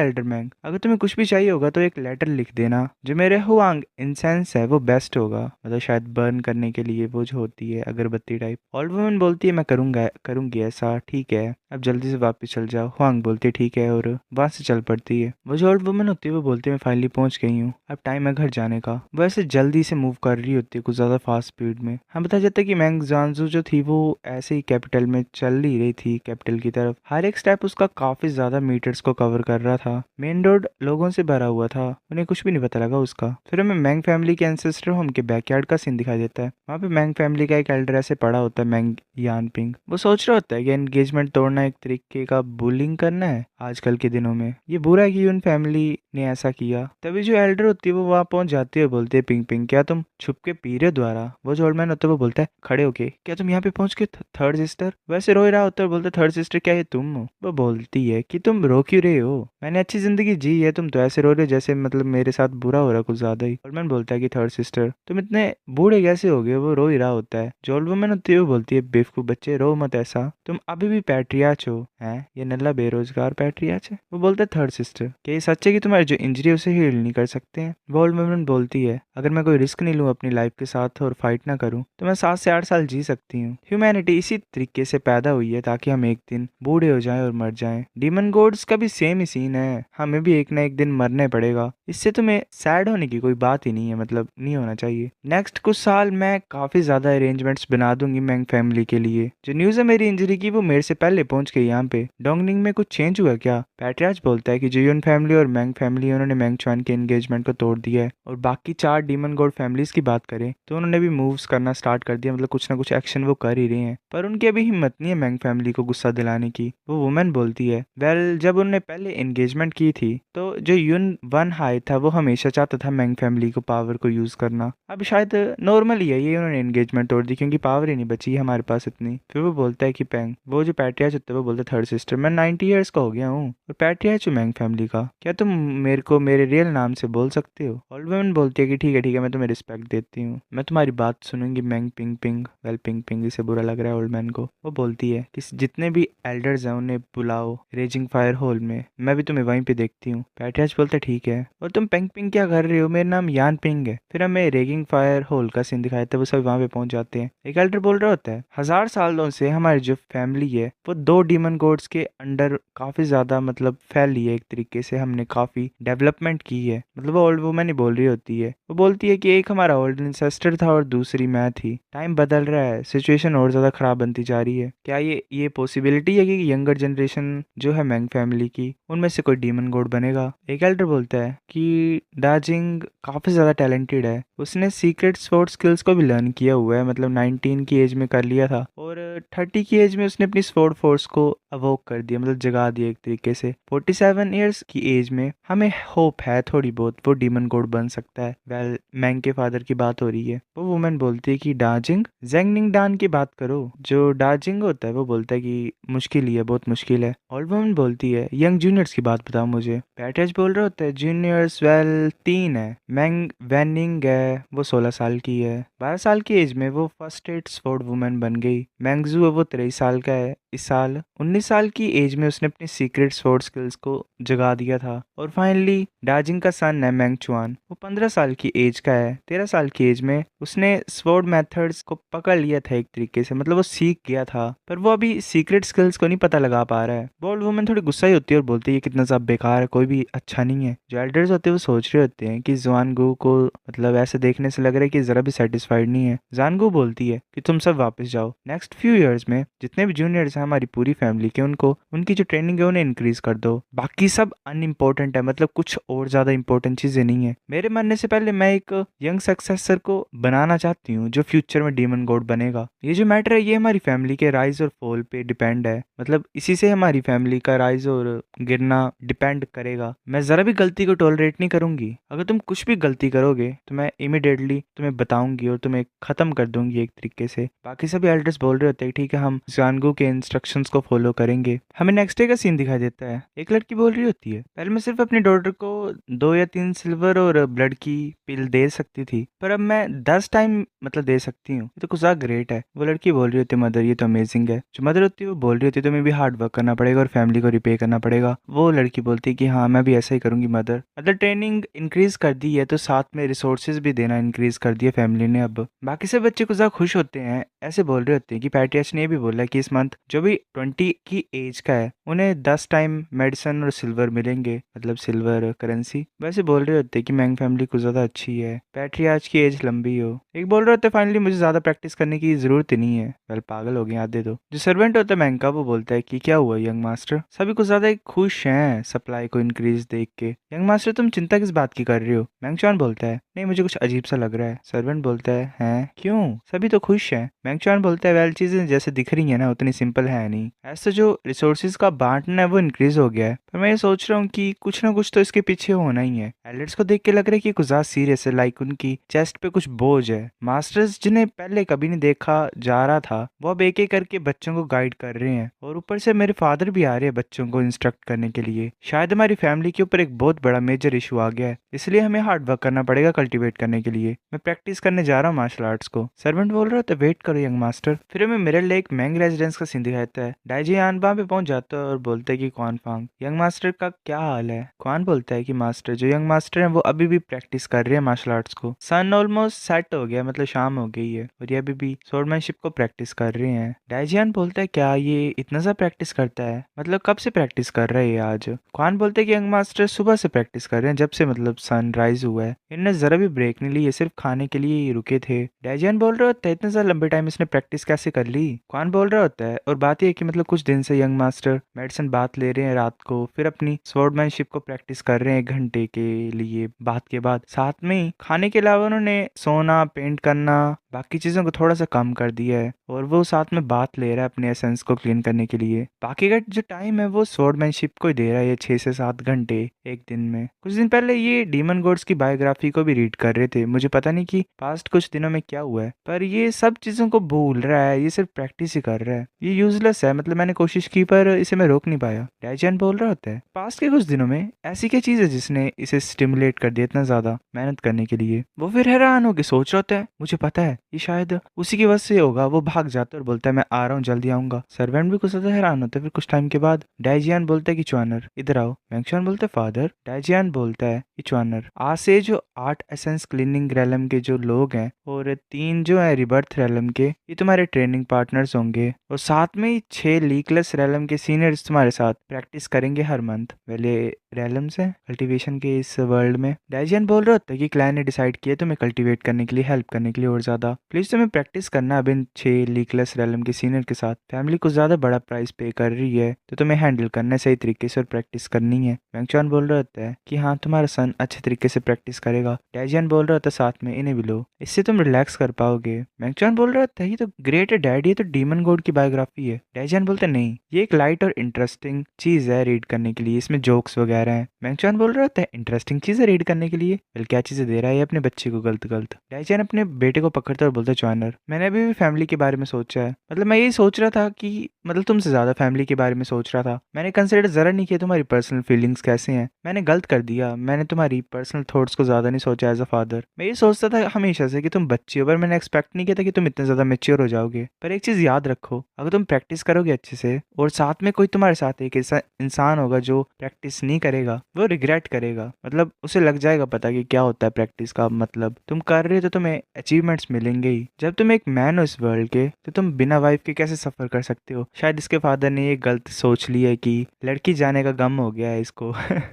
एल्डर मैंग, अगर तुम्हें कुछ भी चाहिए होगा तो एक लेटर लिख देना, जो मेरे हुआंग इंसेंस है वो बेस्ट होगा, मतलब शायद बर्न करने के लिए वो जो होती है अगरबत्ती टाइप। ओल्ड वुमेन बोलती है मैं करूंगी ऐसा, ठीक है अब जल्दी से वापस चल जाओ। हुआंग बोलती है ठीक है, और वहां से चल पड़ती है। वो जो ओल्ड वुमेन होती है वो बोलती है मैं फाइनली पहुंच गई हूँ, अब टाइम है घर जाने का। वो ऐसे जल्दी से मूव कर रही होती है कुछ ज्यादा फास्ट स्पीड में। हम बताया जाता है कि मैंग जानजू जो थी वो ऐसे ही कैपिटल में चल ही रही थी, कैपिटल की तरफ। हर एक स्टेप उसका काफी ज्यादा मीटर्स को कवर कर रहा था। मेन रोड लोगों से भरा हुआ था, उन्हें कुछ भी नहीं पता लगा उसका। फिर हमें मैंग फैमिली के एंसेस्टर होम के बैकयार्ड का सीन दिखाई देता है। वहाँ पे मैंग फैमिली का एक एल्डर ऐसे पड़ा होता है, मैंग यानपिंग। वो सोच रहा होता है कि एंगेजमेंट तोड़ना एक तरीके का बुलिंग करना है आजकल के दिनों में, ये बुरा है कि यून फैमिली ने ऐसा किया। तभी जो एल्डर होती है वो वहां पहुंच जाती है, बोलती है पिंग पिंग क्या तुम छुप के पी रहे हो द्वारा। वो जो ओल्ड मैन होता है वो बोलता है खड़े होके क्या तुम यहाँ पे पहुंच के थर्ड सिस्टर, वैसे रो ही रहा होता है, बोलता है थर्ड सिस्टर क्या ये तुम हो। वो बोलती है कि तुम रो क्यों रहे हो, मैंने अच्छी जिंदगी जी है, तुम तो ऐसे रो रहे हो जैसे मतलब मेरे साथ बुरा हो रहा है कुछ ज्यादा ही। ओल्ड मैन बोलता है कि थर्ड सिस्टर तुम इतने बूढ़े कैसे हो गए, वो रो ही रहा होता है। जो ओल्ड वुमन होती है वो बोलती है बेवकूफ बच्चे रो मत ऐसा, तुम अभी भी पैट्रियाच हो, हैं ये नल्ला बेरोजगार पैट्रियाच है। वो बोलता है थर्ड सिस्टर क्या ये सच है कि तुम्हारी जो इंजरी है उसे हील नहीं कर सकते हैं। वो ओल्ड वुमन बोलती है अगर मैं कोई रिस्क नहीं लूँ अपनी लाइफ के साथ और फाइट ना करूँ तो मैं 7 से 8 साल जी सकती हूँ। ह्यूमैनिटी इसी तरीके से पैदा हुई है ताकि हम एक दिन बूढ़े हो जाएं और मर जाएं। डीमन गॉड्स का भी सेम ही सीन है, हमें भी एक ना एक दिन मरने पड़ेगा। इससे तुम्हें सैड होने की कोई बात ही नहीं है, मतलब नहीं होना चाहिए। नेक्स्ट कुछ साल मैं काफी ज्यादा अरेंजमेंट्स बना दूंगी मैंग फैमिली के लिए। जो न्यूज है मेरी इंजरी की वो मेरे से पहले पहुंच गई यहाँ पे। डोंगनिंग में कुछ चेंज हुआ क्या? पैट्रियाच बोलता है कि जुयन फैमिली और मैंग फैमिली उन्होंने मैंग चुआन के एंगेजमेंट को तोड़ दिया है, और बाकी 4 डीमन गॉड फैमिलीज की बात करें तो उन्होंने भी मूव्स करना स्टार्ट कर दिया, मतलब कुछ ना कुछ एक्शन वो कर ही रहे हैं। पर उनकी अभी हिम्मत नहीं है मैंग फैमिली को गुस्सा दिलाने की। वो वुमेन बोलती है वेल जब उन्होंने पहले एंगेजमेंट की थी तो जो यून वन हाई था वो हमेशा चाहता था मैंग फैमिली को पावर को यूज करना। अब शायद नॉर्मल ही है ये, उन्होंने एंगेजमेंट तोड़ दी क्योंकि पावर ही नहीं बची है हमारे पास इतनी। फिर वो बोलता है कि पैंग, वो जो पैट्रियाच होता है वो बोलता है थर्ड सिस्टर मैं 90 ईयर्स का हो गया हूँ और पैट्रियाच हूँ मैंग फैमिली का, क्या तुम मेरे को मेरे रियल नाम से बोल सकते हो? ओल्ड वुमन बोलती है कि ठीक है मैं तुम्हें रिस्पेक्ट देती हूँ, मैं तुम्हारी बात सुनूंगी Meng Ping Ping. Well Ping Ping इसे बुरा लग रहा है ओल्ड मैन को। वो बोलती है कि जितने भी एल्डर्स हैं उन्हें बुलाओ रेजिंग फायर होल में, मैं भी तुम्हें वहीं पे देखती हूँ। पैट्रियाच बोलते ठीक है, और तुम पेंग पिंग क्या कर रहे हो, मेरा नाम यान पिंग है। फिर हमें रेगिंग फायर होल का सीन दिखाया था, वो सभी वहां पे पहुंच जाते हैं। एक एल्डर बोल रहा होता है 1000 सालों से हमारी जो फैमिली है वो 2 डीमन गॉड्स के अंडर काफी ज्यादा मतलब फैली है, एक तरीके से हमने काफी डेवलपमेंट की है। मतलब वो ओल्ड वुमन ही बोल रही होती है। वो बोलती है कि एक हमारा ओल्ड इंसेस्टर था और दूसरी मैं थी, टाइम बदल रहा है, सिचुएशन और ज्यादा खराब बनती जा रही है, क्या ये पॉसिबिलिटी है कि यंगर जनरेशन जो है मैंग फैमिली की उनमें से कोई डीमन गॉड बनेगा? एक एल्डर बोलता है कि दार्जिंग काफी ज्यादा टैलेंटेड है, उसने सीक्रेट स्वॉर्ड स्किल्स को भी लर्न किया हुआ है, मतलब 19 की एज में कर लिया था और 30 की एज में उसने अपनी स्वॉर्ड फोर्स को अवोक कर दिया, मतलब जगा दिया एक तरीके से। 47 ईयर्स की एज में हमें होप है थोड़ी बहुत वो डीमन गॉड बन सकता है। वेल मैंग के फादर की बात हो रही है। वो वुमेन बोलती है कि डार्जिंग जेंगनिंग डान की बात करो। जो डार्जिंग होता है वो बोलता है कि मुश्किल ही है, बहुत मुश्किल है। ओल्ड वुमन बोलती है यंग जूनियर्स की बात बताओ मुझे। पैट्रियाच बोल रहा होता है जूनियर्स वेल 3 है, मैंग वैनिंग है वो 16 साल की है, 12 साल की एज में वो फर्स्ट एड स्वॉर्ड वुमन बन गई। मैंगजू है वो 23 साल का है इस साल, 19 साल की एज में उसने अपनी सीक्रेट स्वॉर्ड स्किल्स को जगा दिया था। और फाइनली डार्जिंग का सन है मैंग चुआन, वो 15 साल की एज का है, 13 साल की एज में उसने स्वॉर्ड मेथड्स को पकड़ लिया था एक तरीके से, मतलब वो सीख गया था पर वो अभी सीक्रेट स्किल्स को नहीं पता लगा पा रहा है। बोल्ड वुमन थोड़ी गुस्सा ही होती है और बोलती है कितना सब बेकार है, कोई भी अच्छा नहीं है। जो एल्डर्स होते हैं वो सोच रहे होते हैं कि जुआनगू को मतलब ऐसे देखने से लग रहा है कि जरा भी सेटिस्फाइड नहीं है। जुआनगू बोलती है कि तुम सब वापस जाओ, नेक्स्ट फ्यू इयर्स में जितने भी जूनियर्स हैं हमारी पूरी फैमिली के उनको उनकी जो ट्रेनिंग है उन्हें इंक्रीज कर दो, बाकी सब अनइम्पोर्टेंट है, मतलब कुछ और ज्यादा इंपॉर्टेंट चीजें नहीं है। मेरे मरने से पहले मैं एक यंग सक्सेसर को बनाना चाहती हूँ जो फ्यूचर में डीमन गॉड बनेगा। ये जो मैटर है ये हमारी फैमिली के राइज और फॉल पे डिपेंड है, मतलब इसी से हमारी फैमिली का राइज और गिरना डिपेंड करेगा। मैं जरा भी गलती को टॉलरेट नहीं करूंगी, अगर तुम कुछ भी गलती करोगे तो मैं इमिडिएटली तुम्हें बताऊंगी और तुम्हें खत्म कर दूंगी एक तरीके से। बाकी सभी एल्डर्स बोल रहे होते हैं ठीक है हम जानगू के इंस्ट्रक्शंस को फॉलो करेंगे। हमें नेक्स्ट डे का सीन दिखाई देता है। एक लड़की बोल रही होती है पहले मैं सिर्फ अपनी डॉटर को 2 या 3 सिल्वर और ब्लड की पिल दे सकती थी पर अब मैं 10 टाइम मतलब दे सकती हूँ, ये तो कुछ ज्यादा ग्रेट है। वो लड़की बोल रही होती है मदर ये तो अमेजिंग है। जो मदर होती है वो बोल रही होती है तुम्हें भी हार्ड वर्क करना पड़ेगा और फैमिली को रिपे करना पड़ेगा। वो लड़की बोलती है कि हाँ मैं भी ऐसा ही करूंगी मदर। मतलब ट्रेनिंग इंक्रीज कर दी है तो साथ में रिसोर्सेज भी देना इंक्रीज कर दिया फैमिली ने। अब बाकी सब बच्चे कुछ ज्यादा खुश होते हैं, ऐसे बोल रहे होते हैं कि पैट्रियाच ने ये भी बोला कि इस मंथ जो भी 20 की एज का है उन्हें 10 टाइम मेडिसिन और सिल्वर मिलेंगे, मतलब सिल्वर करेंसी। वैसे बोल रहे होते हैं कि मैंग फैमिली कुछ ज्यादा अच्छी है, पैट्रियाच की एज लंबी हो। एक बोल रहे होते हैं फाइनली मुझे ज्यादा प्रैक्टिस करने की जरूरत ही नहीं है। वेल पागल हो गए आधे तो। जो सर्वेंट होता है मैंग का वो बोलता है कि क्या हुआ यंग मास्टर, सभी कुछ ज्यादा खुश हैं सप्लाई को इंक्रीज देख के। यंग मास्टर तुम चिंता किस बात की कर रहे हो? मैंग चॉन बोलता है नहीं मुझे कुछ अजीब सा लग रहा है। सर्वेंट बोलता है हैं क्यों, सभी तो खुश हैं। मैंग चॉन बोलता है वेल चीजें जैसे दिख रही है ना उतनी सिंपल है नहीं। ऐसा जो रिसोर्सेज का बांटना है वो इंक्रीज हो गया है, पर मैं ये सोच रहा हूँ कि कुछ ना कुछ तो इसके पीछे होना ही है। एल्डर्स को देख के लग रहा है कि कुछ ज्यादा सीरियस है, लाइक उनकी चेस्ट पे कुछ बोझ है। मास्टर्स जिन्हें पहले कभी नहीं देखा जा रहा था वो अब एक एक करके बच्चों को गाइड कर रहे हैं, और ऊपर से मेरे फादर भी आ रहे हैं बच्चों को इंस्ट्रक्ट करने के लिए। शायद हमारी फैमिली के ऊपर एक बहुत बड़ा मेजर इशू आ गया है, इसलिए हमें हार्ड वर्क करना पड़ेगा कल्टीवेट करने के लिए। मैं प्रैक्टिस करने जा रहा हूँ मार्शल आर्ट्स को। सर्वेंट बोल रहा था वेट करो यंग मास्टर। फिर हमें मिरर लेक मैंग रेजिडेंस का सीन दिखाता है। डाइजी यानबा पे पहुंच जाता है और बोलता है कि क्वान फांग यंग मास्टर का क्या हाल है। क्वान बोलता है कि मास्टर जो यंग मास्टर है वो अभी भी प्रैक्टिस कर रहे हैं मार्शल आर्ट्स को। सन ऑलमोस्ट सेट हो गया, मतलब शाम हो गई है और ये अभी भी स्वॉर्डमैनशिप को प्रैक्टिस कर रहे हैं। डाइजियान बोलता है क्या ये इतना सा प्रैक्टिस करता है, मतलब कब से प्रैक्टिस कर रहा है ये आज। क्वान बोलते हैं कि यंग मास्टर सुबह से प्रैक्टिस कर रहे हैं, जब से मतलब सनराइज हुआ है। इन्होंने जरा भी ब्रेक नहीं ली, ये सिर्फ खाने के लिए ही रुके थे। डाइजियान बोल रहा होता है इतने सारे लंबे टाइम इसने प्रैक्टिस कैसे कर ली। क्वान बोल रहा होता है और बात यह है कि मतलब कुछ दिन से यंग मास्टर मेडिसिन बात ले रहे हैं रात को, फिर अपनी स्वॉर्डमैनशिप को प्रैक्टिस कर रहे हैं 1 घंटे के लिए बात के बाद। साथ में ही खाने के अलावा उन्होंने सोना पेंट करना बाकी चीजों को थोड़ा सा कम कर दिया है, और वो साथ में बात ले रहा है अपने एसेंस को क्लीन करने के लिए। बाकी का जो टाइम है वो स्वॉर्डमैनशिप को ही दे रहा है, ये 6 से 7 घंटे एक दिन में। कुछ दिन पहले ये डीमन गॉड्स की बायोग्राफी को भी रीड कर रहे थे। मुझे पता नहीं कि पास्ट कुछ दिनों में क्या हुआ है, पर ये सब चीजों को भूल रहा है, ये सिर्फ प्रैक्टिस ही कर रहा है। ये यूजलेस है, मतलब मैंने कोशिश की पर इसे मैं रोक नहीं पाया। डाइचैन बोल रहा होता है पास्ट के कुछ दिनों में ऐसी क्या चीज है जिसने इसे स्टिमुलेट कर दिया इतना ज्यादा मेहनत करने के लिए। वो फिर हैरान होकर सोच रहा होता है मुझे पता है ये शायद उसी की वजह से होगा। वो भाग जाता है और बोलता है मैं आ रहा हूँ जल्दी आऊंगा। सर्वेंट भी कुछ ज्यादा हैरान होता है। फिर कुछ टाइम के बाद डाइजियान बोलता है कि च्वानर इधर आओ। मैंगचुआन बोलता है फादर। डाइजियान बोलता है कि च्वानर आज से जो 8 एसेंस क्लीनिंग रैलम के जो लोग हैं और 3 जो है रिबर्थ रैलम के, ये तुम्हारे ट्रेनिंग पार्टनर्स होंगे, और साथ में ही 6 लीकलेस रैलम के सीनियर्स तुम्हारे साथ प्रैक्टिस करेंगे हर मंथ। पहले रैलम्स हैं कल्टीवेशन के इस वर्ल्ड में। डाइजियन बोल रहा होता है कि क्लैन ने डिसाइड किया तुम्हें कल्टीवेट करने के लिए हेल्प करने के लिए और ज्यादा। प्लीज तुम्हें प्रैक्टिस करना अब इन 6 लीकलेस रैलम के सीनियर के साथ। फैमिली को ज्यादा बड़ा प्राइस पे कर रही है तो तुम्हें हैंडल करना है सही तरीके से और प्रैक्टिस करनी है। मैंगचॉन बोल रहा होता है कि हाँ तुम्हारा सन अच्छे तरीके से प्रैक्टिस करेगा। डाइजियन बोल रहा होता है साथ में इन्हें भी लो, इससे तुम रिलैक्स कर पाओगे। मैंगचॉन बोल रहा होता है ये तो ग्रेट है डैड, ये तो डीमन गॉड की बायोग्राफी है। डाइजियन बोलता है नहीं ये एक लाइट और इंटरेस्टिंग चीज है रीड करने के लिए, इसमें जोक्स वगैरह हैं। मैंगचॉन बोल रहा होता है इंटरेस्टिंग चीज है रीड करने के लिए, वेल क्या चीजें दे रहा है ये अपने बच्चे को गलत गलत। डाइजियन अपने बेटे को पकड़ता है और बोलता है च्वानर मैंने अभी भी फैमिली के बारे में सोचा है, मतलब मैं यही सोच रहा था कि मतलब तुमसे ज्यादा फैमिली के बारे में सोच रहा था। मैंने कंसिडर जरा नहीं किया तुम्हारी पर्सनल फीलिंग्स कैसे हैं। मैंने गलत कर दिया, मैंने तुम्हारी पर्सनल थॉट्स को ज्यादा नहीं सोचा एज अ फादर। मैं ये सोचता था हमेशा से कि तुम बच्चे हो, पर मैंने एक्सपेक्ट नहीं किया था कि तुम इतने ज्यादा मेच्योर हो जाओगे। पर एक चीज याद रखो, अगर तुम प्रैक्टिस करोगे अच्छे से और साथ में कोई तुम्हारे साथ एक ऐसा इंसान होगा जो प्रैक्टिस नहीं करेगा, वो रिग्रेट करेगा, मतलब उसे लग जाएगा पता कि क्या होता है प्रैक्टिस का मतलब। तुम कर रहे हो तो तुम्हें अचीवमेंट्स मिलेंगे ही। जब तुम एक मैन हो इस वर्ल्ड के तो तुम बिना वाइफ के कैसे सफर कर सकते हो। शायद इसके फादर ने ये गलत सोच लिया है कि लड़की जाने का गम हो गया है इसको।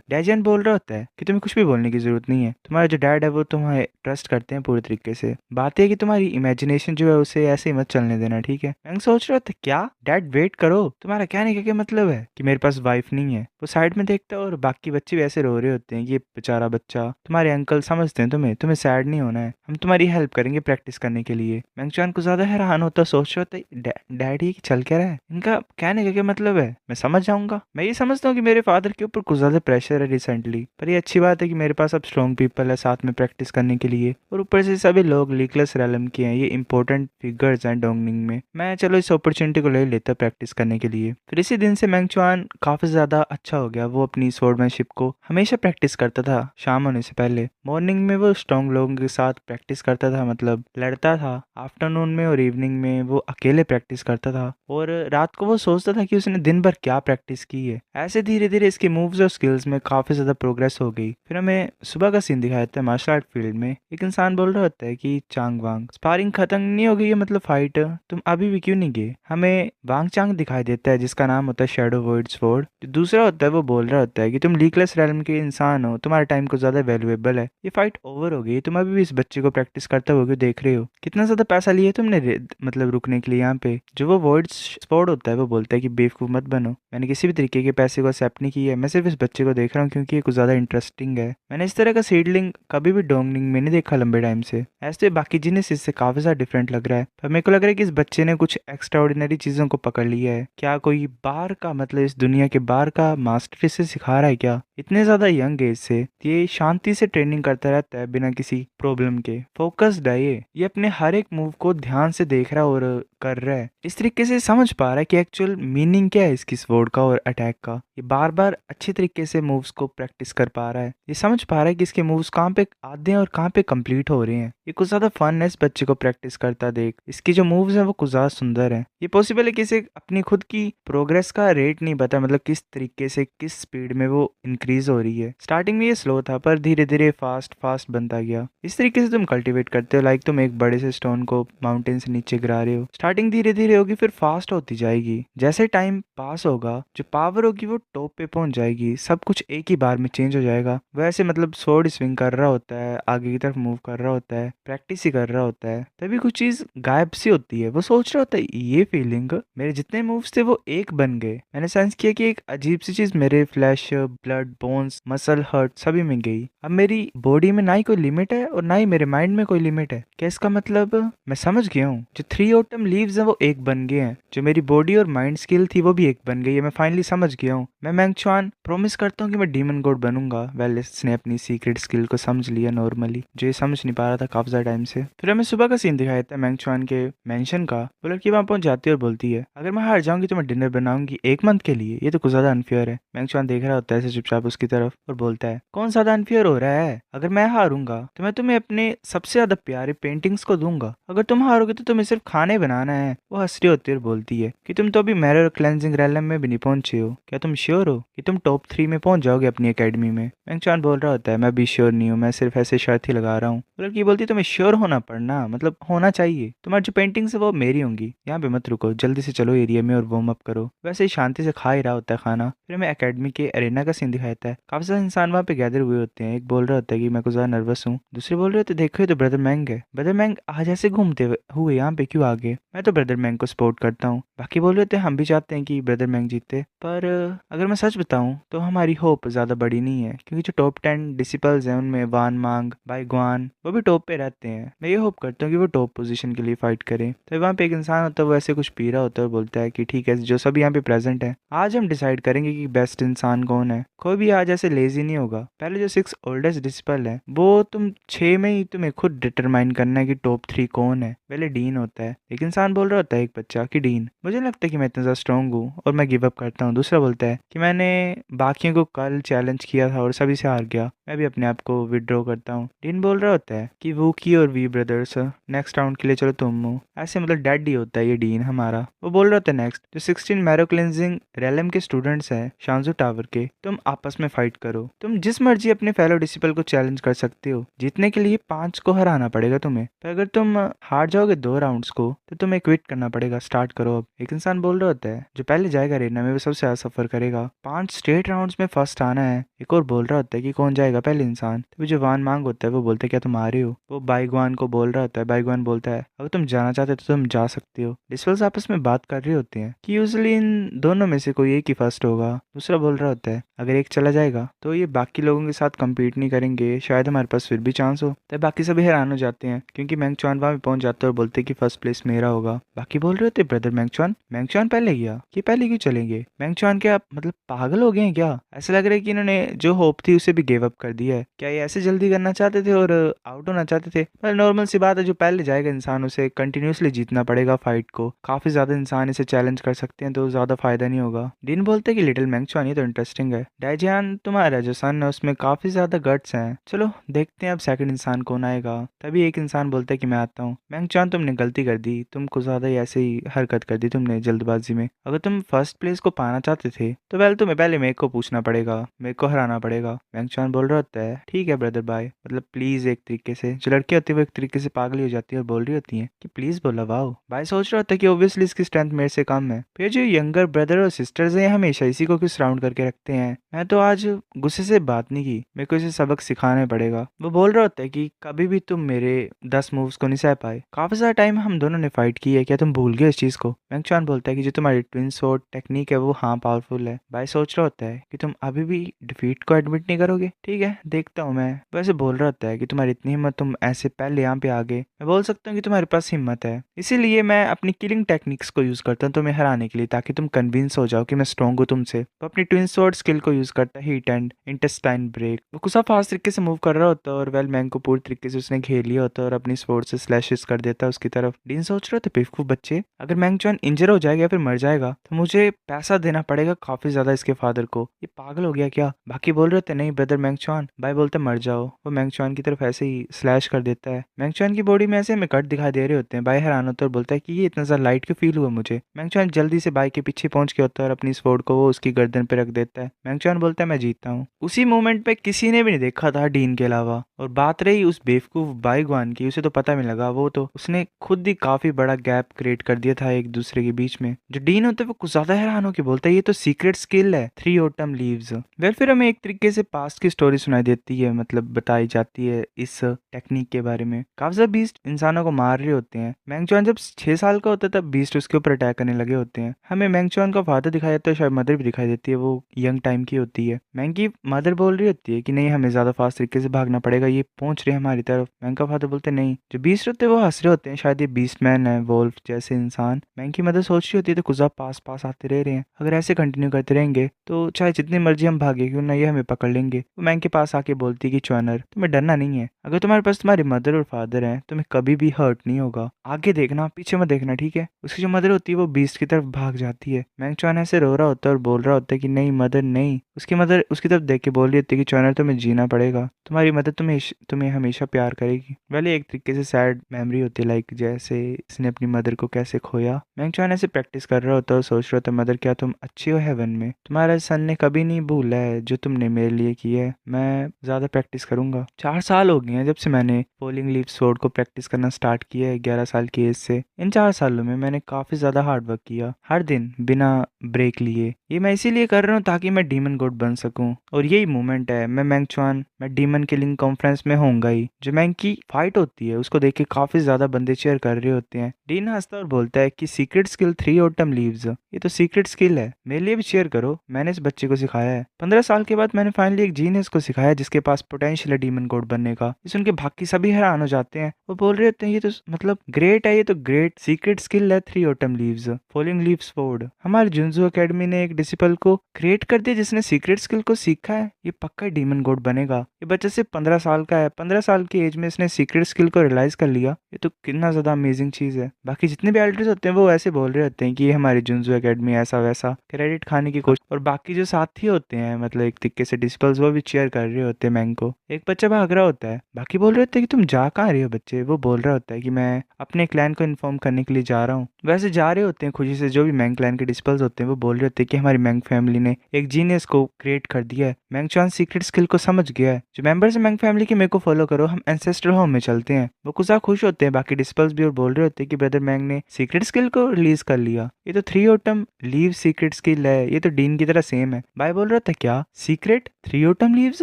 डैजन बोल रहा होता है कि तुम्हें कुछ भी बोलने की जरूरत नहीं है, तुम्हारा जो डैड है वो तुम्हें ट्रस्ट करते हैं पूरे तरीके से। बात है कि तुम्हारी इमेजिनेशन जो है उसे ऐसे ही मत चलने देना, ठीक है। मैं सोच रहा था क्या डैड वेट करो, तुम्हारा कहने का क्या मतलब है कि मेरे पास वाइफ नहीं है। वो साइड में देखता है और बाकी बच्चे भी ऐसे रो रहे होते हैं, ये बेचारा बच्चा, तुम्हारे अंकल समझते हैं तुम्हें सैड नहीं होना है, हम तुम्हारी हेल्प करेंगे प्रैक्टिस करने के लिए। मैंगचॉन को ज्यादा हैरान होता, सोच रहा था डैड ये चल क्या रहा है, इनका कहने का क्या मतलब है। मैं समझ जाऊंगा, मैं ये समझता हूँ कि मेरे फादर के ऊपर कुछ ज्यादा प्रेशर है रिसेंटली, पर ये अच्छी बात है कि मेरे पास अब स्ट्रॉन्ग पीपल है साथ में प्रैक्टिस करने के लिए, और ऊपर से सभी लोग लीकलेस रैलम के हैं, ये इंपॉर्टेंट फिगर्स हैं डोंगनिंग में। मैं चलो इस अपॉर्चुनिटी को ले लेता प्रैक्टिस करने के लिए। फिर इसी दिन से मैंगचॉन काफी ज्यादा अच्छा हो गया। वो अपनी स्वॉर्डमैनशिप को हमेशा प्रैक्टिस करता था शाम होने से पहले। मॉर्निंग में वो स्ट्रॉन्ग लोगों के साथ प्रैक्टिस करता था, मतलब लड़ता था। आफ्टरनून में और इवनिंग में वो अकेले प्रैक्टिस करता था था और रात को वो सोचता था कि उसने दिन भर क्या प्रैक्टिस की है। ऐसे धीरे धीरे इसकी मूव्स और स्किल्स में काफी ज्यादा प्रोग्रेस हो गई। फिर हमें सुबह का सीन दिखाया था मार्शल आर्ट फील्ड में। एक इंसान बोल रहा होता है कि चांग वांग, स्पारिंग खत्म नहीं हो गई है, मतलब फाइट तुम अभी भी क्यों नहीं गए। हमें वांग चांग दिखाई देता है जिसका नाम होता है शैडो वर्ड स्वॉर्ड। जो दूसरा होता है वो बोल रहा होता है कि तुम लीकलेस रेलम के इंसान हो, तुम्हारा टाइम को ज्यादा वैल्यूएबल है, ये फाइट ओवर हो गई, तुम अभी भी इस बच्चे को प्रैक्टिस करते हुए देख रहे हो, कितना ज्यादा पैसा लिया तुमने मतलब रुकने के लिए यहाँ पे। जो वो वर्ड स्वॉर्ड होता है वो बोलता है कि बेवकूफ मत बनो, मैंने किसी भी तरीके के पैसे को एक्सेप्ट नहीं किया है, मैं सिर्फ इस बच्चे को देख रहा हूँ क्योंकि ये कुछ ज्यादा इंटरेस्टिंग है। मैंने इस तरह का सीडलिंग कभी भी डोंगनिंग में नहीं देखा लंबे टाइम से। ऐसे बाकी जिन्हें इससे काफी ज्यादा डिफरेंट लग रहा है, पर मेरे को लग रहा है कि इस बच्चे ने कुछ एक्स्ट्रा ऑर्डिनरी चीजों को पकड़ लिया है। क्या कोई बाहर का, मतलब इस दुनिया के बाहर का मास्टर इसे सिखा रहा है क्या। इतने ज्यादा यंग एज से ये शांति से ट्रेनिंग करता रहता है बिना किसी प्रॉब्लम के। फोकस्ड है ये अपने हर एक मूव को ध्यान से देख रहा है और कर रहा है। इस तरीके से समझ पा रहा है कि एक्चुअल मीनिंग क्या है इसकी स्वॉर्ड का और अटैक का। ये बार बार अच्छे तरीके से मूव्स को प्रैक्टिस कर पा रहा है। ये समझ पा रहा है कि इसके मूव्स कहाँ पे आधे हैं और कहाँ पे कंप्लीट हो रहे हैं। ये कुछ ज्यादा फन है इस बच्चे को प्रैक्टिस करता देख। इसकी जो मूव्स हैं वो कुछ ज्यादा सुंदर है। ये पॉसिबल है कि इसे अपनी खुद की प्रोग्रेस का रेट नहीं पता, मतलब किस तरीके से किस स्पीड में वो इंक्रीज हो रही है। स्टार्टिंग में ये स्लो था पर धीरे धीरे फास्ट फास्ट बनता गया। इस तरीके से तुम कल्टीवेट करते हो, लाइक तुम एक बड़े से स्टोन को माउंटेन से नीचे गिरा रहे हो। स्टार्टिंग धीरे धीरे होगी फिर फास्ट होती जाएगी। जैसे टाइम पास होगा जो पावर होगी वो टॉप पे पहुंच जाएगी, सब कुछ एक ही बार में चेंज हो जाएगा। वैसे मतलब स्वॉर्ड स्विंग कर रहा होता है, आगे की तरफ मूव कर रहा होता है, प्रैक्टिस ही कर रहा होता है, तभी कुछ चीज गायब सी होती है। वो सोच रहा होता है ये फीलिंग, मेरे जितने मूव्स थे वो एक बन गए। मैंने सेंस किया कि एक अजीब सी चीज मेरे flesh, blood, bones, muscle, heart सभी में गई। अब मेरी बॉडी में ना ही कोई लिमिट है और ना ही मेरे माइंड में कोई लिमिट है। क्या इसका मतलब मैं समझ गया हूँ, जो 3 ऑटम लीव्स हैं वो एक बन गए हैं, जो मेरी बॉडी और माइंड स्किल थी वो भी एक बन गई है। मैं फाइनली समझ गया हूँ। मैं मैंगचुआन प्रॉमिस करता हूँ कि मैं डीमन गॉड बनूंगा। वेल इसने अपनी सीक्रेट स्किल को समझ लिया नॉर्मली, जो ये समझ नहीं पा रहा था काफी ज्यादा टाइम से। फिर हमें सुबह का सीन दिखाया था मैंगचुआन के मेंशन का। वो लड़की वहां पहुंच जाती है और बोलती है अगर मैं हार जाऊंगी तो मैं डिनर बनाऊंगी 1 मंथ के लिए। ये तो कुछ ज्यादा अनफेयर है। मैंगचुआन देख रहा होता है ऐसे चुपचाप उसकी तरफ और बोलता है कौन ज्यादा अनफेयर हो रहा है, अगर मैं हारूंगा तो मैं तुम्हें अपने सबसे ज्यादा प्यारे पेंटिंग्स को दूंगा, अगर तुम हारोगे तो तुम्हें सिर्फ खाने बनाना है। वो हंस रही होती है और बोलती है कि तुम तो अभी मिरर क्लेंजिंग रैलम में भी नहीं पहुंचे हो, क्या तुम श्योर हो कि तुम टॉप 3 में पहुंच जाओगे अपनी एकेडमी में। मैंगचुआन बोल रहा होता है मैं भी श्योर नहीं हूँ, मैं सिर्फ ऐसे शर्त ही लगा रहा हूँ। लड़की बोलती है तुम्हें श्योर होना पड़ना, मतलब होना चाहिए, तुम्हारी जो पेंटिंग्स है वो मेरी होंगी। यहाँ पे मत रुको, जल्दी से चलो एरिया में और वार्म अप करो। वैसे ही शांति से खा ही रहा होता है खाना। फिर हमें एकेडमी के अरेना का सीन दिखाता है। काफी सारे इंसान वहाँ पे गैदर हुए होते हैं। एक बोल रहा होता है कि मैं कुछ ज्यादा नर्वस हूँ। दूसरे बोल रहे होते देखो ये तो ब्रदर मैंग है। ब्रदर मैंग आज ऐसे घूमते हुए यहाँ पे क्यों आ गए, मैं तो ब्रदर मैंग को सपोर्ट करता हूँ। बाकी बोल रहे थे हम भी चाहते हैं कि ब्रदर मैंग जीते, पर अगर मैं सच बताऊं तो हमारी होप ज्यादा बड़ी नहीं है, क्योंकि जो टॉप 10 डिसिपल्स हैं उनमें वान मांग, बाई ग्वान वो भी टॉप पे रहते हैं। मैं ये होप करता हूँ कि वो टॉप पोजीशन के लिए फाइट करें। तो वहाँ पे एक इंसान होता है वो ऐसे कुछ पी रहा होता है और बोलता है कि ठीक है जो सब यहाँ पे प्रेजेंट है आज हम डिसाइड करेंगे कि बेस्ट इंसान कौन है। कोई भी आज ऐसे लेजी नहीं होगा। पहले जो 6 ओल्डेस्ट डिसिपल है वो तुम 6 में ही तुम्हें खुद डिटरमाइन करना है कि टॉप 3 कौन है। पहले डीन होता है। एक इंसान बोल रहा होता है एक बच्चा कि डीन मुझे लगता है कि मैं इतना ज्यादा स्ट्रांग हूँ और मैं गिव अप करता हूँ। दूसरा बोलता है कि मैंने बाकियों को कल चैलेंज किया था और सभी से हार गया, मैं भी अपने आप को विड्रॉ करता हूँ। डीन बोल रहा होता है कि वूकी और वी ब्रदर्स नेक्स्ट राउंड के लिए चलो तुम हो। ऐसे मतलब डैडी होता है ये डीन हमारा। वो बोल रहा होता है नेक्स्ट जो 16 मैरो क्लेंजिंग रेलम के स्टूडेंट्स हैं शांजू टावर के, तुम आपस में फाइट करो। तुम जिस मर्जी अपने फेलो डिसिपल को चैलेंज कर सकते हो। जीतने के लिए 5 को हराना पड़ेगा तुम्हें, पर अगर तुम हार जाओगे 2 राउंड्स को तो तुम्हें क्विट करना पड़ेगा। स्टार्ट करो अब। एक इंसान बोल रहा होता है जो पहले जाएगा रेना में वो सबसे ज्यादा सफर करेगा, 5 स्ट्रेट राउंड्स में फर्स्ट आना है। एक और बोल रहा होता है कि कौन जाएगा पहले इंसान। तो जो वान मांग होता है वो बोलता है क्या तुम आ रहे हो। वो बाईगवान को बोल रहा होता है। बाईगवान बोलता है अगर तुम जाना चाहते हो तो तुम जा सकते हो। डिस्पल्स आपस में बात कर रहे होते हैं कि यूजुअली इन दोनों में से कोई एक ही फर्स्ट होगा। दूसरा बोल रहा होता है अगर एक चला जाएगा तो ये बाकी लोगों के साथ कम्पीट नहीं करेंगे, शायद हमारे पास फिर भी चांस हो। तब बाकी सभी हैरान हो जाते हैं क्योंकि मैंगचुआन वहां पहुंच जाते हैं और बोलते हैं कि फर्स्ट प्लेस मेरा होगा। बाकी बोल रहे होते ब्रदर मैंगचुआन पहले गया, ये पहले क्यों चलेंगे। मैंगचुआन के आप मतलब मतलब पागल हो गए हैं क्या? ऐसा लग रहा है कि इन्होंने जो होप थी उसे भी गिव अप कर दिया है। क्या ये ऐसे जल्दी करना चाहते थे और आउट होना चाहते थे? पर नॉर्मल सी बात है, जो पहले जाएगा इंसान उसे कंटिन्यूसली जीतना पड़ेगा फाइट को। काफी ज्यादा इंसान इसे चैलेंज कर सकते हैं तो ज्यादा फायदा नहीं होगा। डीन बोलते हैं कि लिटिल मैंगचुआन ये तो इंटरेस्टिंग है। डाइजियान तुम्हारा जो सन है उसमें काफी ज्यादा गट्स हैं। चलो देखते हैं अब सेकंड इंसान कौन आएगा। तभी एक इंसान बोलता है कि मैं आता हूँ। मैंगचुआन तुमने गलती कर दी, तुमको ज्यादा ही ऐसे ही हरकत कर दी तुमने जल्दबाजी में। अगर तुम फर्स्ट प्लेस को पाना चाहते थे तो तुम्हें पहले मेरे को पूछना पड़ेगा, मेरे को हराना पड़ेगा। मैंगचुआन बोल रहा होता है ठीक है ब्रदर बाय, मतलब प्लीज। एक तरीके से जो लड़की होती है वो एक तरीके से पागल ही हो जाती है और बोल रही होती है कि प्लीज बोला। वाओ। बाय सोच रहा होता है कि ऑब्वियसली इसकी स्ट्रेंथ मेरे से कम है। फिर जो यंगर ब्रदर और सिस्टर्स हैं हमेशा इसी को क्यों सराउंड करके रखते हैं। मैं तो आज गुस्से से बात नहीं की, मेरे को इसे सबक सिखाना पड़ेगा। वो बोल रहा होता है कि कभी भी तुम मेरे 10 मूव्स को नहीं सह पाए। काफी सारा टाइम हम दोनों ने फाइट की है, क्या तुम भूल गए इस चीज को? मैंगचुआन बोलता है कि जो तुम्हारी ट्विन स्वॉर्ड टेक्निक है वो हाँ पावरफुल है। बाय सोच रहा होता है कि तुम अभी भी डिफीट को एडमिट नहीं करोगे। ठीक है देखता हूँ मैं। वैसे बोल रहा होता है कि तुम्हारी इतनी हिम्मत, तुम ऐसे पहले यहाँ पे आ गए। मैं बोल सकता हूँ कि तुम्हारे पास हिम्मत है, इसीलिए मैं अपनी किलिंग टेक्निक्स को यूज करता हूँ तुम्हें हराने के लिए, ताकि तुम कन्विंस हो जाओ कि मैं स्ट्रॉन्ग हूँ तुमसे। तो अपनी ट्विन स्वॉर्ड स्किल को यूज करता है हीट एंड इंटेस्टाइन ब्रेक। वो कुछ फास्ट तरीके से मूव कर रहा होता है और वेल मैंग को पूरी तरीके से उसने घेर लिया होता है और अपनी स्वॉर्ड से स्लैशेस कर देता है उसकी तरफ। डीन सोच रहे थे बेवकूफ बच्चे, अगर मैंगचुआन इंजर हो जाएगा या फिर मर जाएगा तो मुझे पैसा देना पड़ेगा काफी ज्यादा इसके फादर को। ये पागल हो गया क्या? बाकी बोल रहे थे नहीं ब्रदर मैंगचुआन। भाई बोलते मर जाओ। वो मैंगचुआन की तरफ ऐसे ही स्लैश कर देता है। मैंगचुआन की बॉडी में ऐसे हमें कट दिखाई दे रहे होते हैं। भाई हैरान होता है और बोलता है कि ये इतना ज्यादा लाइट क्यों फील हुआ मुझे। मैंगचुआन जल्दी से बाई के पीछे पहुंच के होता है और अपनी स्वॉर्ड को वो उसकी गर्दन पे रख देता है। मैंगचुआन बोलता है मैं जीतता हूँ। उसी मोमेंट पे किसी ने भी नहीं देखा था डीन के अलावा। और बात रही उस बेवकूफ बाईगुआन की, उसे तो पता भी लगा, वो तो उसने खुद ही काफी बड़ा गैप क्रिएट कर दिया था एक दूसरे के बीच में। जो डीन होता है वो कुछ ज्यादा हैरान होकर बोलता है ये तो सीक्रेट स्किल है, 3 ऑटम लीव्स। वेल फिर हमें एक तरीके से पास्ट की स्टोरी सुनाई देती है, मतलब बताई जाती है इस टेक्निक के बारे में। काफी सारे बीस्ट इंसानों को मार रहे होते हैं। मैंगचुआन जब 6 साल का होता है तब बीस्ट उसके ऊपर अटैक करने लगे होते हैं। हमें मैंगचुआन का फादर दिखाया जाता है, शायद मदर भी दिखाई देती है, वो यंग टाइम की होती है। मैंग की मदर बोल रही होती है कि नहीं हमें ज्यादा फास्ट तरीके से भागना पड़ेगा, ये पहुंच रहे हैं हमारी तरफ। मैंग का फादर बोलते नहीं। जो बीस्ट होते हैं वो हंस रहे होते हैं, शायद ये बीस्ट मैन है, वोल्फ जैसे इंसान। मैंग की मदर सोच रही होती है तो कुछ पास पास आते रह रहे हैं, अगर ऐसे कंटिन्यू करते रहेंगे तो चाहे जितनी मर्जी हम भागे क्यों ना ये हमें पकड़ लेंगे। वो मैंग के पास आके बोलती है कि च्वानर तुम्हें डरना नहीं है, अगर तुम्हारे पास तुम्हारी मदर और फादर हैं तुम्हें कभी भी हर्ट नहीं होगा। आगे देखना पीछे मत देखना ठीक है। उसकी जो मदर होती है वो बीस्ट की तरफ भाग जाती है। मैंग च्वान ऐसे रो रहा होता है और बोल रहा होता है कि नहीं मदर नहीं। उसकी मदर उसकी तरफ देख के बोल रही होती है कि च्वानर तुम्हें जीना पड़ेगा, तुम्हारी मदर तुम्हें हमेशा प्यार करेगी। वैसे एक तरीके से सैड मेमोरी होती है, लाइक जैसे इसने अपनी मदर को कैसे खोया। मैंग च्वान ऐसे प्रैक्टिस कर रहा होता है और सोच रहा होता है मदर क्या तुम अच्छी हो हेवन में, तुम्हारा सन ने कभी नहीं भूला है जो तुमने मेरे लिए किया है। मैं ज्यादा प्रैक्टिस करूंगा। 4 साल हो गए हैं जब से मैंने फॉलिंग लीफ स्वॉर्ड को प्रैक्टिस करना स्टार्ट किया है, 11 साल की एज से। इन 4 सालों में मैंने काफी ज्यादा हार्ड वर्क किया, हर दिन बिना ब्रेक लिए। ये मैं इसीलिए कर रहा हूँ ताकि मैं डीमन गॉड बन सकूं। और यही मोमेंट है, मैं मैंगचुआन मैं डीमन किलिंग कॉन्फ्रेंस में होऊंगा ही। जो मैंग की फाइट होती है उसको देख के काफी ज्यादा बंदे चेयर कर रहे होते हैं। डीन हंसता और बोलता है कि सीक्रेट स्किल 3 ऑटम लीव्स, ये तो सीक्रेट स्किल है, मेरे लिए भी चेयर करो, मैंने इस बच्चे को सिखाया है। 15 साल के बाद मैंने फाइनली एक जीनियस को सिखाया जिसके पास पोटेंशियल है डीमन गॉड बनने का। इस उनके बाकी सभी हैरान हो जाते हैं। वो बोल रहे होते हैं ये तो मतलब ग्रेट है, ये तो ग्रेट सीक्रेट स्किल है 3 autumn leaves, falling leaves sword. हमारे जुन्जो एकेडमी ने एक डिसिपल को क्रिएट कर दिया जिसने सीक्रेट स्किल को सीखा है, ये पक्का डीमन गॉड बनेगा। ये बच्चा सिर्फ 15 साल का है, 15 साल की एज में इसने सीक्रेट स्किल को रियलाइज कर लिया, ये तो कितना ज्यादा अमेजिंग चीज है। बाकी जितने भी एल्डर्स होते हैं वो ऐसे बोल रहे होते हैं कि ये हमारी जुन्जो एकेडमी ऐसा वैसा क्रेडिट खाने की कोशिश। और बाकी जो साथी होते हैं मतलब एक तरीके से डिसिपल्स, वो भी चेयर कर रहे होते हैं मैंग को। एक बच्चा भाग रहा होता है, बाकी बोल रहे होते हैं कि तुम जा कहाँ रहे हो बच्चे। वो बोल रहा होता है कि मैं अपने क्लैन को इन्फॉर्म करने के लिए जा रहा हूँ। वैसे जा रहे होते हैं खुशी से। जो भी मैंग क्लैन के डिसिपल्स होते हैं वो बोल रहे होते हैं कि हमारी मैंग फैमिली ने एक जीनियस को क्रिएट कर दिया है, मैंगचुआन सीक्रेट स्किल को समझ गया है। जो मेंबर्स है मैंग फैमिली के मेरे को फॉलो करो, हम एंसेस्टर होम में चलते हैं। वो कुछ खुश होते हैं बाकी डिसिपल्स भी, और बोल रहे होते हैं कि ब्रदर मैंग ने सीक्रेट स्किल को रिलीज कर लिया, ये तो 3 ऑटम लीव सीक्रेट स्किल है, ये तो डीन की तरह सेम है। भाई बोल रहा था क्या सीक्रेट 3 ऑटम लीव्स?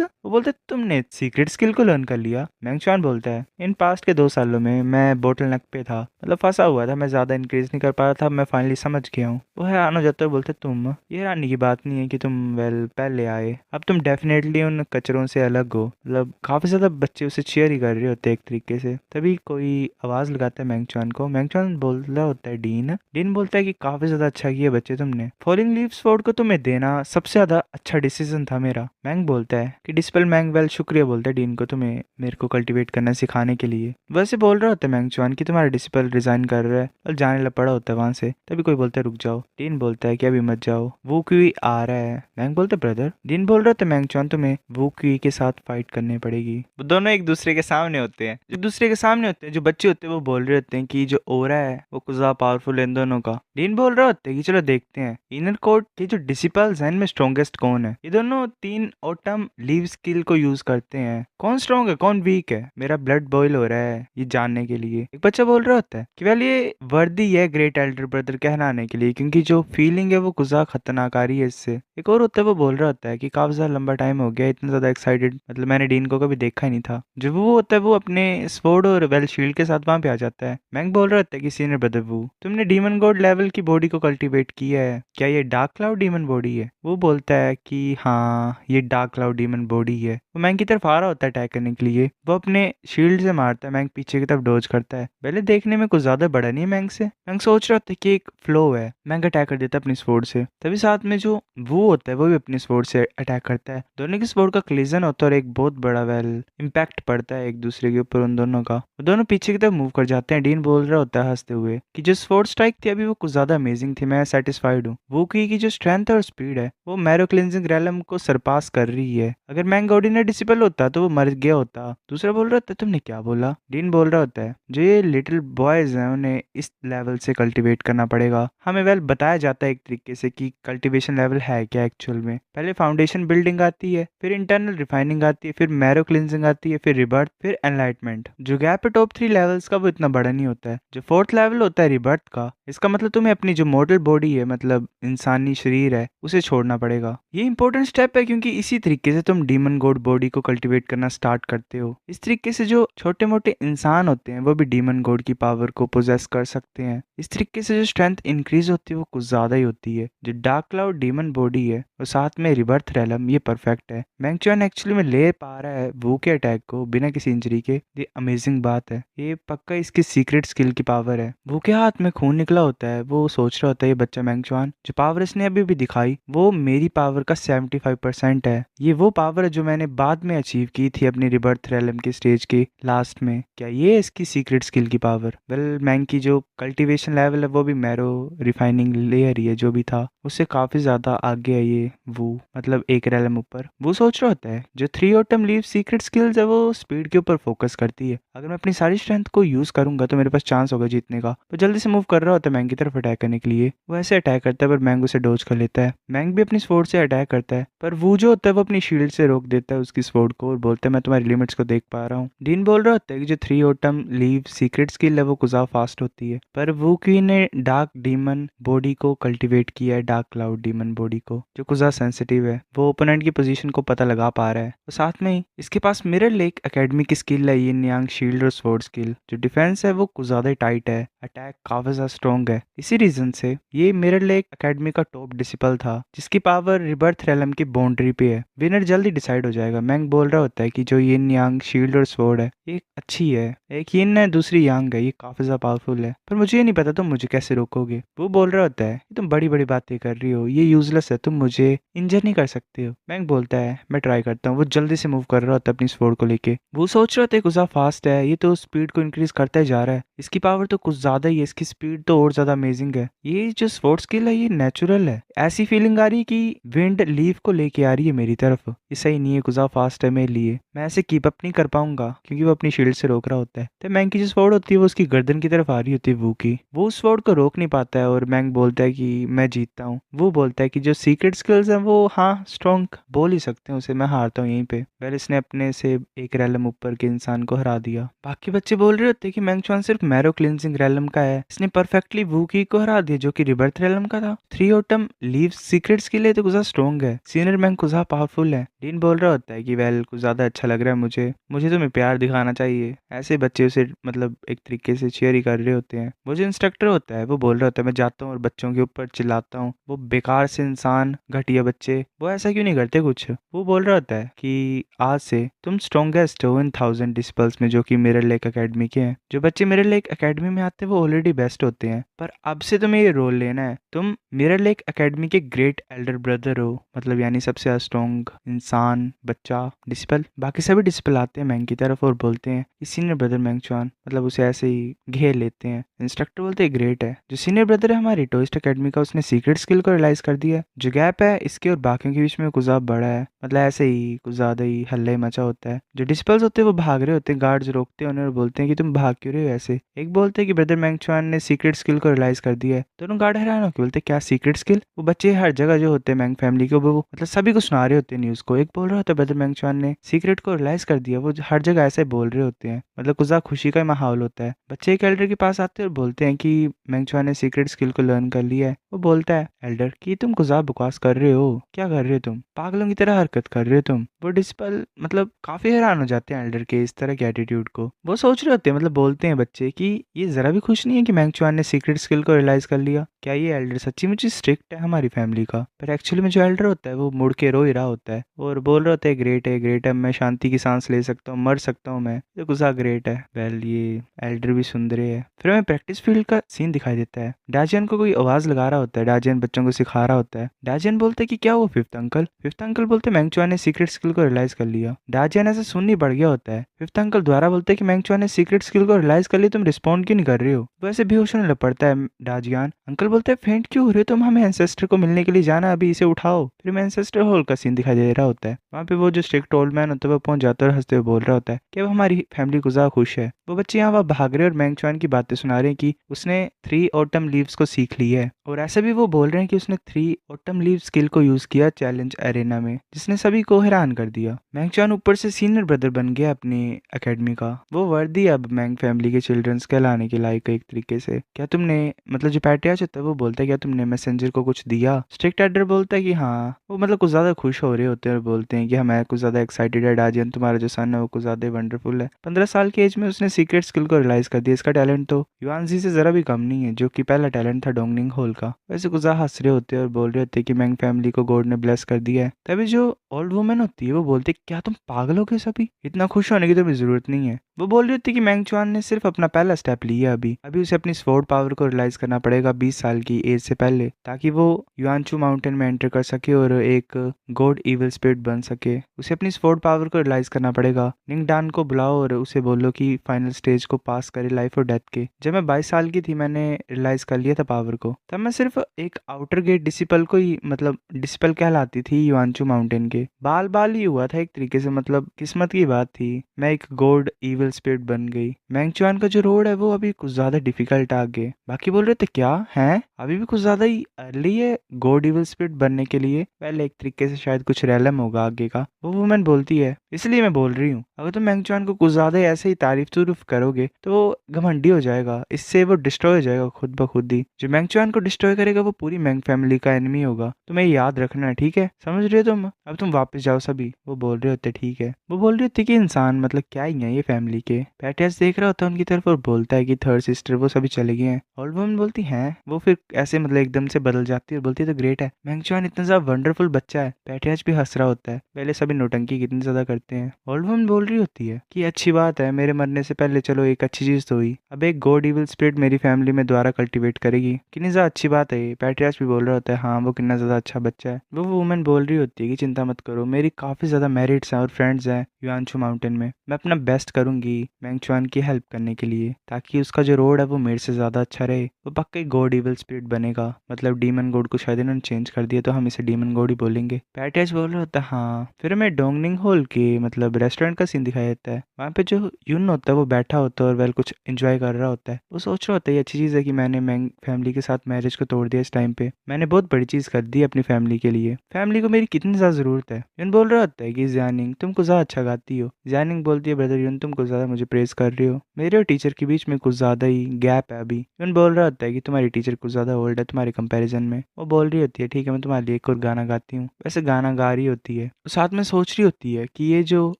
वो बोलते तुमने सीक्रेट स्किल को लर्न कर लिया। मैंगचुआन बोलता है इन पास्ट के 2 सालों में मैं बोटल नेक पे था, मतलब फंसा हुआ था, मैं ज्यादा इंक्रीज नहीं कर पा रहा था, मैं फाइनली समझ गया हूँ। वो हैरान हो जाता है, बोलते तुम ये हैरानी की बात नहीं है कि तुम वेल पहले आए, अब तुम डेफिनेटली उन कचरों से अलग हो। मतलब काफी ज्यादा बच्चे उसे चेयर ही कर रहे होते हैं एक तरीके से। तभी कोई आवाज लगाता है मैंगचुआन को। मैंगचुआन बोल रहा होता है डीन। डीन बोलता है कि काफी ज्यादा अच्छा किया बच्चे तुमने, फॉलिंग लीव्स फोर्ड को तुम्हें देना सबसे ज्यादा अच्छा डिसीजन था मेरा। मैंग बोलता है कि डिस्पल मैंग वेल शुक्रिया बोलता है डीन को तुम्हें मेरे को कल्टीवेट करना सिखाने के लिए। वैसे बोल रहा होता है मैंग चुआन कि तुम्हारा डिस्पल रिजाइन कर रहा है और जाने लग पड़ा होता है वहां से। तभी कोई बोलता है रुक जाओ। डीन बोलता है कि अभी मत जाओ, वो क्यों आ रहा है। मैंग बोलता है ब्रदर। डीन बोल रहा होता है मैंग चुआन तुम्हें वो क्यों के साथ फाइट करनी पड़ेगी। वो दोनों एक दूसरे के सामने होते हैं। जो दूसरे के सामने होते हैं, जो बच्चे होते हैं वो बोल रहे होते हैं कि जो ओरा है वो कुछ ज्यादा पावरफुल है इन दोनों का। डीन बोल रहा होता है कि चलो देखते हैं इनर कोड के जो डिसिपल्स हैं इनमें स्ट्रॉन्गेस्ट कौन है। ये दोनों 3 ऑटम लीव स्किल को यूज करते हैं। कौन स्ट्रॉन्ग है कौन वीक है, मेरा ब्लड बॉईल हो रहा है ये जानने के लिए। एक बच्चा बोल रहा होता है कि वेल ये वर्दी है ग्रेट एल्डर ब्रदर कहलाने के लिए, क्योंकि जो फीलिंग है वो कुछ ज्यादा खतरनाकारी है इससे। एक और होता है वो बोल रहा होता है कि काफी ज्यादा लंबा टाइम हो गया इतना ज्यादा एक्साइटेड, मतलब मैंने डीन को कभी देखा ही नहीं था। जो वो होता है वो अपने स्वॉर्ड और वेल शील्ड के साथ वहां पे आ जाता है। मैंग बोल रहा होता है कि सीनियर ब्रदर वो तुमने डीमन गॉड लेवल की बॉडी को कल्टीवेट किया है, क्या ये डार्क क्लाउड डीमन बॉडी है। वो बोलता है कि हाँ ये डार्क क्लाउड डीमन बॉडी है। वो मैंग की तरफ आ रहा होता है अटैक करने के लिए। वो अपने शील्ड से मारता है, मैंग पीछे की तरफ डोज करता है। पहले देखने में कुछ ज्यादा बड़ा नहीं है मैंग से। मैंग सोच रहा होता है कि एक फ्लो है। मैंग अटैक कर देता है अपनी स्वॉर्ड से। तभी साथ में जो वो होता है वो भी अपनी स्वॉर्ड से अटैक करता है। दोनों की स्वॉर्ड का क्लिजन होता है और एक बहुत बड़ा वेल इम्पैक्ट पड़ता है एक दूसरे के ऊपर उन दोनों का। वो दोनों पीछे की तरफ मूव कर जाते हैं। डीन बोल रहा होता है हंसते हुए कि जो स्वॉर्ड स्ट्राइक थी अभी वो कुछ ज्यादा अमेजिंग थी, मैं सेटिस्फाइड हूँ। वो की जो स्ट्रेंथ और स्पीड है वो मैरो क्लिंजिंग रैलम को सरपास कर रही है। अगर मैंग ऑर्डिनरी डिसिपल होता तो वो मर गया होता। दूसरा बोल रहा होता है तुमने क्या बोला। डीन बोल रहा होता है जो ये लिटिल बॉयज हैं उन्हें इस लेवल से कल्टीवेट करना पड़ेगा। हमें वेल बताया जाता है एक तरीके से कि कल्टीवेशन लेवल है क्या एक्चुअल में। पहले फाउंडेशन बिल्डिंग आती है, फिर इंटरनल रिफाइनिंग आती है, फिर मैरो क्लिंजिंग आती है, फिर रिबर्थ, फिर एनलाइटमेंट। जो गैप है टॉप 3 लेवल्स का वो इतना बड़ा नहीं होता है। जो 4th लेवल होता है रिबर्थ का, इसका मतलब तुम्हें अपनी जो मॉडल बॉडी है मतलब इंसानी शरीर है उसे छोड़ना पड़ेगा। ये इंपॉर्टेंट स्टेप है क्योंकि इसी तरीके से तुम डीमन गॉड बॉडी को कल्टीवेट करना स्टार्ट करते हो। इस तरीके से जो छोटे मोटे इंसान होते हैं वो भी डीमन गॉड की पावर को पोजेस कर सकते हैं। इस तरीके से जो स्ट्रेंथ इंक्रीज होती है वो कुछ ज्यादा ही होती है। जो डार्क क्लाउड डीमन बॉडी है और साथ में रिबर्थ रैलम ये परफेक्ट है। मैंग चुआन एक्चुअली में ले पा रहा है वो के अटैक को बिना किसी इंजरी के, ये अमेजिंग बात है। ये पक्का इसकी सीक्रेट स्किल की पावर है। वो के हाथ में खून निकला होता है। वो सोच रहा होता है ये बच्चा मैंग चुआन जो पावर इसने अभी भी दिखाई वो मेरी पावर का 75% है। ये वो पावर है जो मैंने बाद में अचीव की थी अपनी रिबर्थ रैलम के स्टेज के लास्ट में। क्या ये इसकी सीक्रेट स्किल की पावर। वेल मैंग की जो कल्टीवेशन लेवल है वो भी मैरो रिफाइनिंग लेयर ही है जो भी था उससे काफी ज्यादा आगे है ये वो, मतलब एक रैलम ऊपर। वो सोच रहा होता है जो 3 ऑटम लीव सीक्रेट स्किल्स है वो स्पीड के ऊपर फोकस करती है। अगर मैं अपनी सारी स्ट्रेंथ को यूज करूंगा तो मेरे पास चांस होगा जीतने का। तो जल्दी से मूव कर रहा होता है मैंग की तरफ अटैक करने के लिए। वो ऐसे अटैक करता है पर मैंग उसे डोज कर लेता है। मैंग भी अपनी स्वॉर्ड से अटैक करता है पर वो जो होता है वो अपनी शील्ड से रोक देता है उसकी स्वॉर्ड को और बोलता है मैं तुम्हारी लिमिट्स को देख पा रहा हूँ। डीन बोल रहा होता है कि जो 3 ऑटम लीव सीक्रेट स्किल है वो कुछ फास्ट होती है, पर वो की ने डार्क डीमन बॉडी को कल्टीवेट किया है, डार्क क्लाउड डीमन बॉडी को जो कुछ सेंसिटिव है। वो ओपोनेंट की पोजीशन को पता लगा पा रहा है। तो साथ में ही इसके पास मिरर लेक एकेडमी की स्किल है यिन यांग शील्ड और स्वॉर्ड स्किल। जो डिफेंस है वो कुछ ज्यादा टाइट है, अटैक काफी ज्यादा स्ट्रॉन्ग है। इसी रीजन से ये मिरर लेक एकेडमी का टॉप डिसिपल था जिसकी पावर रिबर्थ रैलम की बाउंड्री पे है। विनर जल्दी डिसाइड हो जाएगा। मैंग बोल रहा होता है कि जो यिन यांग शील्ड और स्वॉर्ड है ये अच्छी है, एक यिन है दूसरी यांग है, ये काफी ज्यादा पावरफुल है, पर मुझे ये नहीं पता तुम मुझे कैसे रोकोगे। वो बोल रहा होता है तुम बड़ी बड़ी बातें कर रही हो, ये यूजलेस है, तुम मुझे इंजर नहीं कर सकते हो। मैंग बोलता है मैं ट्राई करता हूँ। वो जल्दी से मूव कर रहा होता है अपनी स्वॉर्ड को लेके। वो सोच रहा होता है कुछ फास्ट है, ये तो स्पीड को इंक्रीज करता ही जा रहा है, इसकी पावर तो कुछ ज्यादा ही है, इसकी स्पीड तो और ज्यादा अमेजिंग है। ये जो स्वॉर्ड स्किल है ये नेचुरल है। ऐसी फीलिंग आ रही है कि विंड लीफ को लेके आ रही है मेरी तरफ। ये सही नहीं है, कुछ फास्ट है मेरे लिए, मैं ऐसे कीप अप नहीं कर पाऊंगा क्योंकि वो अपनी शील्ड से रोक रहा होता है। तो मैंग की जो स्वॉर्ड होती है वो उसकी गर्दन की तरफ आ रही होती है वो की। वो उस स्वॉर्ड को रोक नहीं पाता है और मैंग बोलता है कि मैं जीतता हूँ। वो बोलता है कि जो सीक्रेट स्किल्स हैं वो हाँ स्ट्रॉन्ग बोल ही सकते हैं उसे, मैं हारता हूँ यहीं पे। वेल इसने अपने से एक रैलम ऊपर के इंसान को हरा दिया। बाकी बच्चे बोल रहे होते हैं कि मैंग चुआन सिर्फ मैरो क्लिंजिंग रैलम का है, इसने परफेक्टली वूकी को हरा दिया जो कि रिबर्थ रैलम का था। 3 ऑटम लीव सीक्रेट स्किल है तो कुछ स्ट्रॉन्ग है, सीनियर मैंग कुछ पावरफुल है। डीन बोल रहा होता है है कि वेल कुछ ज़्यादा अच्छा लग रहा है मुझे तुम्हें प्यार दिखाना चाहिए। ऐसे बच्चे उसे मतलब एक तरीके से चीयर ही कर रहे होते हैं। वो जो इंस्ट्रक्टर होता है वो बोल रहा होता है मैं जाता हूँ और बच्चों के ऊपर चिल्लाता हूँ, वो बेकार से इंसान घटिया बच्चे वो ऐसा क्यों नहीं करते कुछ। वो बोल रहा होता है कि आज से तुम स्ट्रॉन्गेस्ट हो इन 1000 डिसिपल्स में, जो कि मिरर लेक एकेडमी के हैं। जो बच्चे मिरर लेक एकेडमी में आते हैं वो ऑलरेडी बेस्ट होते हैं, पर अब से तुम्हें ये रोल लेना है। तुम मिरर लेक एकेडमी के ग्रेट एल्डर ब्रदर हो, मतलब यानी सबसे ज्यादा स्ट्रॉन्ग इंसान बच्चा डिसिपल। बाकी सभी डिसिपल आते हैं मैंग की तरफ और बोलते हैं कि सीनियर ब्रदर मैंगचुआन, मतलब उसे ऐसे ही घेर लेते हैं। इंस्ट्रक्टर बोलते हैं ग्रेट है, जो सीनियर ब्रदर है हमारी टोइस्ट एकेडमी का, उसने सीक्रेट स्किल को रियलाइज कर दिया है। जो गैप है इसके और बाकियों के बीच में कुछ ज्यादा बड़ा है, मतलब ऐसे ही कुछ ज्यादा ही हल्ला मचा होता है। जो डिसिपल्स होते हैं वो भाग रहे होते हैं, गार्ड्स रोकते हैं उन्हें और बोलते हैं कि तुम भाग क्यों रहे हो ऐसे। एक बोलते हैं कि ब्रदर मैंगचुआन ने सीक्रेट स्किल को रियलाइज कर दिया है। दोनों गार्ड हैरान होकर बोलते हैं क्या सीक्रेट स्किल। वो बच्चे हर जगह जो होते हैं मैंग फैमिली के वो मतलब सभी को सुना रहे होते हैं न्यूज को। एक बोल रहा होता है ब्रदर मैंगचुआन ने सीक्रेट को रियलाइज कर दिया, वो हर जगह ऐसे बोल रहे होते हैं, मतलब कुछ ज्यादा खुशी का माहौल होता है। बच्चे एक एल्डर के पास आते हैं और बोलते हैं कि मैंगचुआन ने सीक्रेट स्किल को लर्न कर लिया है। वो बोलता है एल्डर कि तुम कुछ ज्यादा बकवास कर रहे हो, क्या कर रहे हो तुम, पागलों की तरह हरकत कर रहे हो तुम। वो डिस्पल मतलब काफी हैरान हो जाते हैं एल्डर के इस तरह के एटीट्यूड को। वो सोच रहे होते हैं, मतलब बोलते हैं बच्चे कि ये जरा भी खुश नहीं है कि मैंगचुआन ने सीक्रेट स्किल को रियलाइज कर लिया। क्या ये एल्डर सच्ची मुझे स्ट्रिक्ट है हमारी फैमिली का। पर एक्चुअली में जो एल्डर होता है वो मुड़ के रो ही रहा होता है और बोल रहा होता है ग्रेट है, मैं शांति की सांस ले सकता हूँ, मर सकता हूँ मैं, ये गुस्सा ग्रेट है। वेल ये एल्डर भी सुंदर है। फिर हमें प्रैक्टिस फील्ड का सीन दिखाई देता है। डाजियन को कोई आवाज लगा रहा होता है, डाजियन बच्चों को सिखा रहा होता है। डाजियन बोलते हैं कि क्या वो फिफ्थ अंकल बोलते हैं मैंगचुआन ने सीक्रेट स्किल को रियलाइज कर लिया। डाजियन ऐसे सुन नहीं पड़ गया होता है। फिफ्थ अंकल द्वारा बोलते हैं कि मैंगचुआन ने सीक्रेट स्किल को रियलाइज कर लिया, तुम रिस्पॉन्ड क्यों नहीं कर रहे हो। वो ऐसे बेहोश होने लग पड़ता है डाजियन। अंकल बोलते हैं फेंट क्यों हो रहे हो तुम, हमें एंसेस्टर को मिलने के लिए जाना, अभी इसे उठाओ। फिर में एंसेस्टर हॉल का सीन दिखाई दे रहा होता है। वहाँ पे वो जो स्ट्रिक्ट ओल्ड मैन होता है वो पहुंच जाता है और हंसते हुए बोल रहा होता है कि अब हमारी फैमिली गुजार खुश है। वो बच्चे यहाँ वहाँ भाग रहे और मैंगचुआन की बातें सुना रहे हैं कि उसने 3 ऑटम लीव्स को सीख ली है, और ऐसे भी वो बोल रहे हैं कि उसने 3 ऑटम लीव स्किल को यूज किया चैलेंज एरेना में, जिसने सभी को हैरान कर दिया। मैंगचुआन ऊपर से सीनियर ब्रदर बन गया अपनी एकेडमी का। वो वर्दी अब मैंग फैमिली के चिल्ड्रंस कहलाने के लायक है एक तरीके से। क्या तुमने मतलब जो पैट्रियार्च होता है वो बोलता है क्या तुमने मैसेंजर को कुछ दिया। स्ट्रिक्ट एडर बोलता है कि हाँ। वो मतलब कुछ ज्यादा खुश हो रहे होते हैं और बोलते हैं कि हमें कुछ ज्यादा एक्साइटेड है डाजियन, तुम्हारा जो सन है वो कुछ ज्यादा वंडरफुल है। 15 साल की एज में उसने सीक्रेट स्किल को रियलाइज कर दिया। इसका टैलेंट तो युआनजी से जरा भी कम नहीं है, जो कि पहला टैलेंट था डोंगनिंग होल का। वैसे कुछ ज्यादा हंस रहे होते हैं और बोल रहे होते हैं कि मैंग फैमिली को गॉड ने ब्लेस कर दिया है। तभी जो ओल्ड वुमेन होती है वो बोलती है क्या तुम पागल हो गए सभी, इतना खुश होने की तुम्हें जरूरत नहीं है। वो बोल रही होती है कि मैंगचुआन ने सिर्फ अपना पहला स्टेप लिया है, अभी अभी उसे अपनी स्वॉर्ड पावर को रियलाइज करना पड़ेगा 20 साल की एज से पहले, ताकि वो युआनचू माउंटेन में एंटर कर सके और एक गॉड इविल स्पिरिट बन सके। उसे अपनी स्वॉर्ड पावर को रियलाइज करना पड़ेगा। निंगडान को बुलाओ और उसे बोलो कि फाइनल स्टेज को पास करे लाइफ और डेथ के। जब मैं 22 साल की थी मैंने रियलाइज कर लिया था पावर को, तब मैं सिर्फ एक आउटर गेट डिसिपल को ही मतलब डिसिपल कहलाती थी युआनचू माउंटेन के। बाल बाल ही हुआ था एक तरीके से, मतलब किस्मत की बात थी। मैं एक गॉड इविल स्पिरिट बन गई। मैंगचुआन का जो रोड है वो अभी कुछ ज्यादा डिफिकल्ट आगे। बाकी बोल रहे थे क्या है अभी भी कुछ ज्यादा ही अर्ली है गॉड इविल स्पिरिट बनने के लिए, पहले एक तरीके से शायद कुछ रैलम होगा आगे का। वो वुमेन बोलती है इसलिए मैं बोल रही हूँ अगर तुम मैंगचुआन को कुछ ज्यादा ही ऐसे ही तारीफ करोगे तो वो घमंडी हो जाएगा, इससे वो डिस्ट्रॉय हो जाएगा खुद ब खुद ही। जो मैंगचुआन को डिस्ट्रॉय करेगा वो पूरी मैंग फैमिली का एनिमी होगा, तुम्हें याद रखना है ठीक है, समझ रहे हो तुम। अब तुम वापस जाओ सभी। वो बोल रहे होते ठीक है। वो बोल रही होती कि इंसान मतलब क्या ही है ये फैमिली के। पैटियस देख रहा होता है उनकी तरफ और बोलता है कि थर्ड सिस्टर वो सभी चले गए हैं। ओल्ड वुमन बोलती है वो फिर ऐसे मतलब एकदम से बदल जाती है और बोलती है तो ग्रेट है, मैंगचुआन इतना ज्यादा वंडरफुल बच्चा है। पैटियस भी हंस रहा होता है, पहले सभी नोटंकी कितनी ज्यादा करते हैं। ओल्ड वुमन बोल रही होती है कि अच्छी बात है, मेरे मरने से पहले चलो एक अच्छी चीज तो हुई, अब एक गॉड इविल स्पिरिट मेरी फैमिली में दोबारा कल्टीवेट करेगी, कितनी ज्यादा अच्छी बात है ये। पैटियस भी बोल रहा होता है हाँ वो कितना ज्यादा अच्छा बच्चा है। वो वुमन बोल रही होती है कि चिंता मत करो, मेरी काफी ज्यादा मेरिट्स हैं और फ्रेंड्स हैं युआनचू माउंटेन में, मैं अपना बेस्ट करूंगी मैंगचुआन की हेल्प करने के लिए, ताकि उसका जो रोड है वो मेरे से ज्यादा अच्छा रहे। वो पक्का ही गॉड इविल स्पिरिट बनेगा, मतलब डीमन गॉड को शायद इन्होंने चेंज कर दिया तो हम इसे डीमन गॉड ही बोलेंगे। पैटियस बोल रहा होता है हाँ। फिर हमें डोंगनिंग हॉल के मतलब रेस्टोरेंट का सीन दिखाया जाता है। वहाँ पे जो यून होता है वो बैठा होता है और वेल कुछ एंजॉय कर रहा होता है। वो सोच रहा होता है ये अच्छी चीज़ है कि मैंने मैंग फैमिली के साथ मैरिज को तोड़ दिया इस टाइम पे, मैंने बहुत बड़ी चीज़ कर दी अपनी फैमिली के लिए, फैमिली को मेरी कितनी ज़्यादा ज़रूरत है। यून बोल रहा होता है कि ज़ियानिंग तुम कुछ ज़्यादा अच्छा गाती हो। ज़ियानिंग बोलती है ब्रदर यून तुम कुछ ज़्यादा मुझे प्रेज कर रहे हो, मेरे और टीचर के बीच में कुछ ज़्यादा ही गैप है अभी। यून बोल रहा होता है कि तुम्हारी टीचर कुछ ज़्यादा ओल्ड है तुम्हारे कंपैरिजन में। वो बोल रही होती है ठीक है मैं तुम्हारे लिए एक और गाना गाती हूँ। वैसे गाना गा रही होती है तो साथ में सोच रही होती है कि ये जो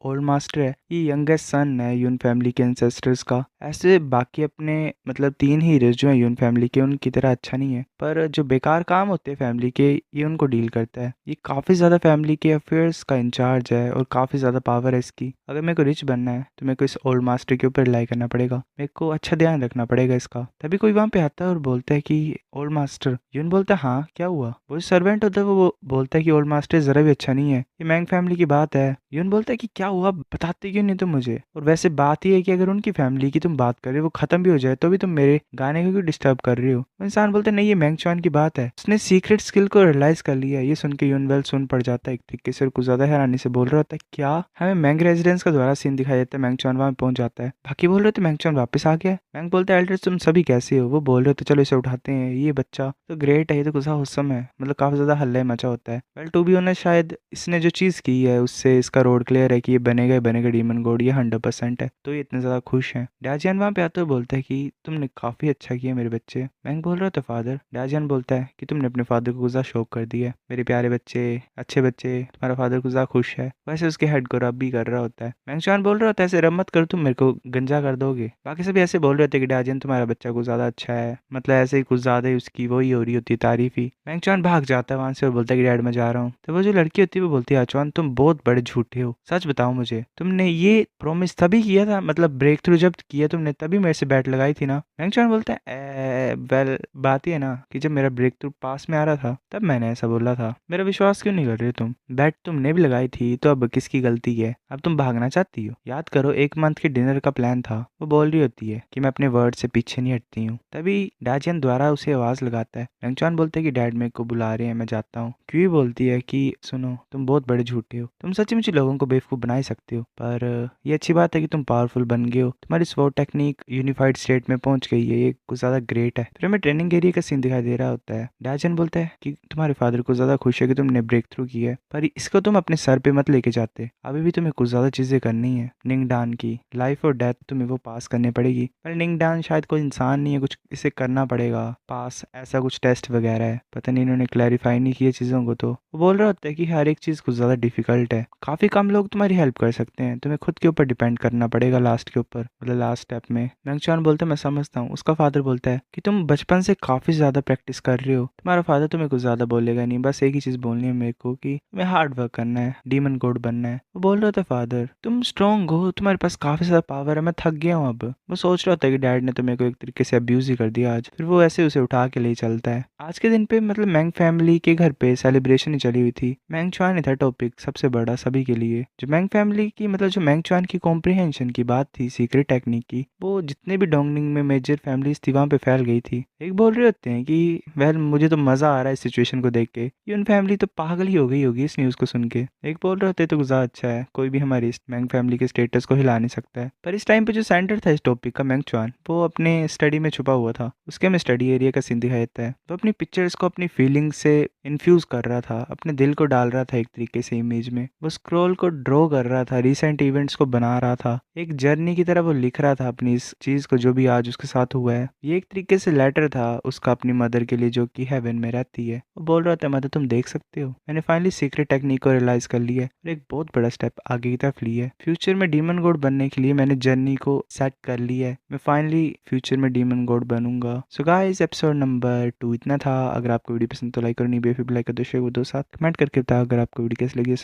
ओल्ड मास्टर है ये यंगेस्ट सन है यून फैमिली के एंसेस्टर्स का। ऐसे बाकी अपने मतलब 3 हीरोज जो हैं यून फैमिली के उनकी तरह अच्छा नहीं है, पर जो बेकार काम होते हैं फैमिली के ये उनको डील करता है। ये काफ़ी ज़्यादा फैमिली के अफेयर्स का इंचार्ज है और काफ़ी ज़्यादा पावर है इसकी। अगर मेरे को रिच बनना है तो मेरे को इस ओल्ड मास्टर के ऊपर रिलाई करना पड़ेगा, मेरे को अच्छा ध्यान रखना पड़ेगा इसका। तभी कोई वहाँ पे आता है और बोलता है कि ओल्ड मास्टर। यून बोलता है हाँ क्या हुआ। वो जो सर्वेंट होता है वो बोलता है कि ओल्ड मास्टर ज़रा भी अच्छा नहीं है, ये मैंग फैमिली की बात है। यून बोलता है कि क्या हुआ बताते क्यों नहीं तुम मुझे। और वैसे बात ही है कि अगर उनकी फैमिली की तुम बात कर रहे हो वो खत्म भी हो जाए तो भी तुम मेरे गाने को क्यों डिस्टर्ब कर रहे हो। वो इंसान बोलता है नहीं ये मैंग चुआन की बात है, उसने सीक्रेट स्किल को रियलाइज कर लिया है। ये सुन के यून वेल सुन पड़ जाता है एक तरीके से और कुछ ज्यादा हैरानी से बोल रहा होता है क्या। हमें मैंग रेजिडेंस का दोबारा सीन दिखाई देता है, मैंग चुआन वहां पहुंच जाता है। बाकी बोल रहे थे मैंग चुआन वापस आ गया है। मैंग बोलता है एल्डर्स तुम सभी कैसे हो। वो बोल रहे हो तो चलो इसे उठाते हैं, ये बच्चा तो ग्रेट है, ये तो गुस्सा हुस्सम है, मतलब काफी ज्यादा हल्ला मचा होता है। वेल टू बी ऑनेस्ट शायद इसने जो चीज की है उससे इसका रोड क्लियर है कि ये बनेगा ही बनेगा डीमन गॉड, ये 100% है, तो ये इतने ज्यादा खुश हैं। डाजियन वहां पे आते हुए बोलता है कि तुमने काफी अच्छा किया मेरे बच्चे। मैंग बोल रहा था फादर। डाजियन बोलता है कि तुमने अपने फादर को गुस्सा शौक कर दिया है, मेरे प्यारे बच्चे अच्छे बच्चे, तुम्हारा फादर गुस्सा खुश है। वैसे उसके हेड को रब भी कर रहा होता है। मैंगचान बोल रहा होता है ऐसे रब मत कर, तुम मेरे को गंजा कर दोगे। बाकी सभी ऐसे बोल रहे थे कि डाजियन तुम्हारा बच्चा कुछ ज्यादा अच्छा है, मतलब ऐसे ही कुछ ज्यादा ही उसकी वही हो रही होती है तारीफ ही। मैंगचान भाग जाता है वहां से और बोलता है कि डैड मैं जा रहा हूँ। तो वो जो लड़की होती है वो बोलती है आचवान तुम बहुत बड़े झूठे हो, सच बताओ मुझे तुमने ये प्रॉमिस तभी किया था, मतलब ब्रेक थ्रू जब किया तुमने तभी मेरे से बैट लगाई थी ना। मैंगचान बोलता है वेल बात ही है ना कि जब मेरा ब्रेक थ्रू पास में आ रहा था तब मैंने ऐसा बोला था, मेरा विश्वास क्यों नहीं कर रहे हो तुम। बैट तुमने भी लगाई थी तो अब किसकी गलती है, अब तुम भागना चाहती हो। याद करो 1 मंथ के डिनर का प्लान था। वो बोल रही होती है कि मैं अपने वर्ड से पीछे नहीं हटती हूँ। तभी डाजियन द्वारा उसे आवाज लगाता है। मैंगचान बोलते है कि डैड मेरे को बुला रहे हैं मैं जाता हूँ। क्यों बोलती है कि सुनो तुम बहुत बड़े झूठे हो, तुम सच्ची मुझे लोगों को बेवकूफ बना ही सकते हो, पर ये अच्छी बात है कि तुम पावरफुल बन गए हो, तुम्हारी स्वॉर्ड टेक्निक यूनिफाइड स्टेट में पहुंच गई है, ये कुछ ज्यादा ग्रेट है। फिर हमें ट्रेनिंग एरिया का सीन दिखाई दे रहा होता है। डाजन बोलता है कि तुम्हारे फादर को ज्यादा खुश है कि तुमने ब्रेक थ्रू किया है, पर इसको तुम अपने सर पे मत लेके जाते, अभी भी तुम्हें कुछ ज्यादा चीजें करनी है। निंगडान की लाइफ और डेथ तुम्हें वो पास करनी पड़ेगी, पर निंगडान शायद कोई इंसान नहीं है, कुछ इसे करना पड़ेगा पास, ऐसा कुछ टेस्ट वगैरह है, पता नहीं इन्होंने क्लैरिफाई नहीं किया चीजों को। तो वो बोल रहा होता है कि हर एक चीज कुछ ज्यादा डिफिकल्ट है, काफी कम लोग तुम्हारी हेल्प कर सकते हैं, तुम्हें खुद के ऊपर डिपेंड करना पड़ेगा लास्ट के ऊपर, मतलब लास्ट स्टेप में। मैंगचान बोलता है मैं समझता हूँ। उसका फादर बोलता है कि तुम बचपन से काफी ज्यादा प्रैक्टिस कर रहे हो, तुम्हारा फादर तुम्हें कुछ ज्यादा बोलेगा नहीं, बस एक ही चीज बोलनी है मेरे को कि तुम्हें हार्ड वर्क करना है, डीमन गॉड बनना है। वो बोल रहा था फादर तुम स्ट्रांग हो, तुम्हारे पास काफी ज्यादा पावर है, मैं थक गया हूँ अब। वो सोच रहा था कि डैड ने तो मेरे को एक तरीके से अब्यूज ही कर दिया आज। फिर वो ऐसे उसे उठा के ले चलता है। आज के दिन पे मतलब मैंग फैमिली के घर पे सेलिब्रेशन ही चली हुई थी। मैंग चुआन ही था टॉपिक सबसे बड़ा सभी के लिए। जो मैंग फैमिली की मतलब जो मैंग चुआन की कॉम्प्रिहेंशन की बात थी सीक्रेट टेक्निक की, वो जितने भी डोंगनिंग में मेजर फैमिलीज थी वहां पे फैल गई थी। एक बोल रहे होते हैं कि वेल मुझे तो मजा आ रहा है इस सिचुएशन को देख के, ये उन फैमिली तो पागल ही हो गई होगी इस न्यूज को सुन के। एक बोल रहे होते तो गुजार अच्छा है, कोई भी हमारी इस मैंग फैमिली के स्टेटस को हिला नहीं सकता है। पर इस टाइम पे जो सेंटर था इस टॉपिक का मैंग चुआन, वो अपने स्टडी में छुपा हुआ था। उसके में स्टडी एरिया का सीन दिखाया जाता है। वो अपनी पिक्चर्स को अपनी फीलिंग से इन्फ्यूज कर रहा था, अपने दिल को डाल रहा था एक तरीके से इमेज में। वो स्क्रॉल को ड्रॉ कर रहा था, रिसेंट इवेंट्स को बना रहा था, एक जर्नी की तरह वो लिख रहा था अपनी इस चीज को जो भी आज उसके साथ हुआ है। ये एक तरीके से लेटर था उसका अपनी मदर के लिए जो कि हेवन में रहती है। वो बोल रहा था मदर तुम देख सकते हो मैंने फाइनली सीक्रेट टेक्निक को रियलाइज कर लिया है और एक बहुत बड़ा स्टेप आगे की तरफ लिया है। फ्यूचर में डीमन गॉड बनने के लिए मैंने जर्नी को सेट कर लिया है, मैं फाइनली फ्यूचर में डीमन गॉड बनूंगा। सो गाइस एपिसोड नंबर 2 इतना था। अगर आपको वीडियो पसंद तो लाइक और नहीं बेफिक्र लाइक कर दो, शेयर कर दो, साथ कमेंट करके बताओ अगर आपको वीडियो कैसी लगी।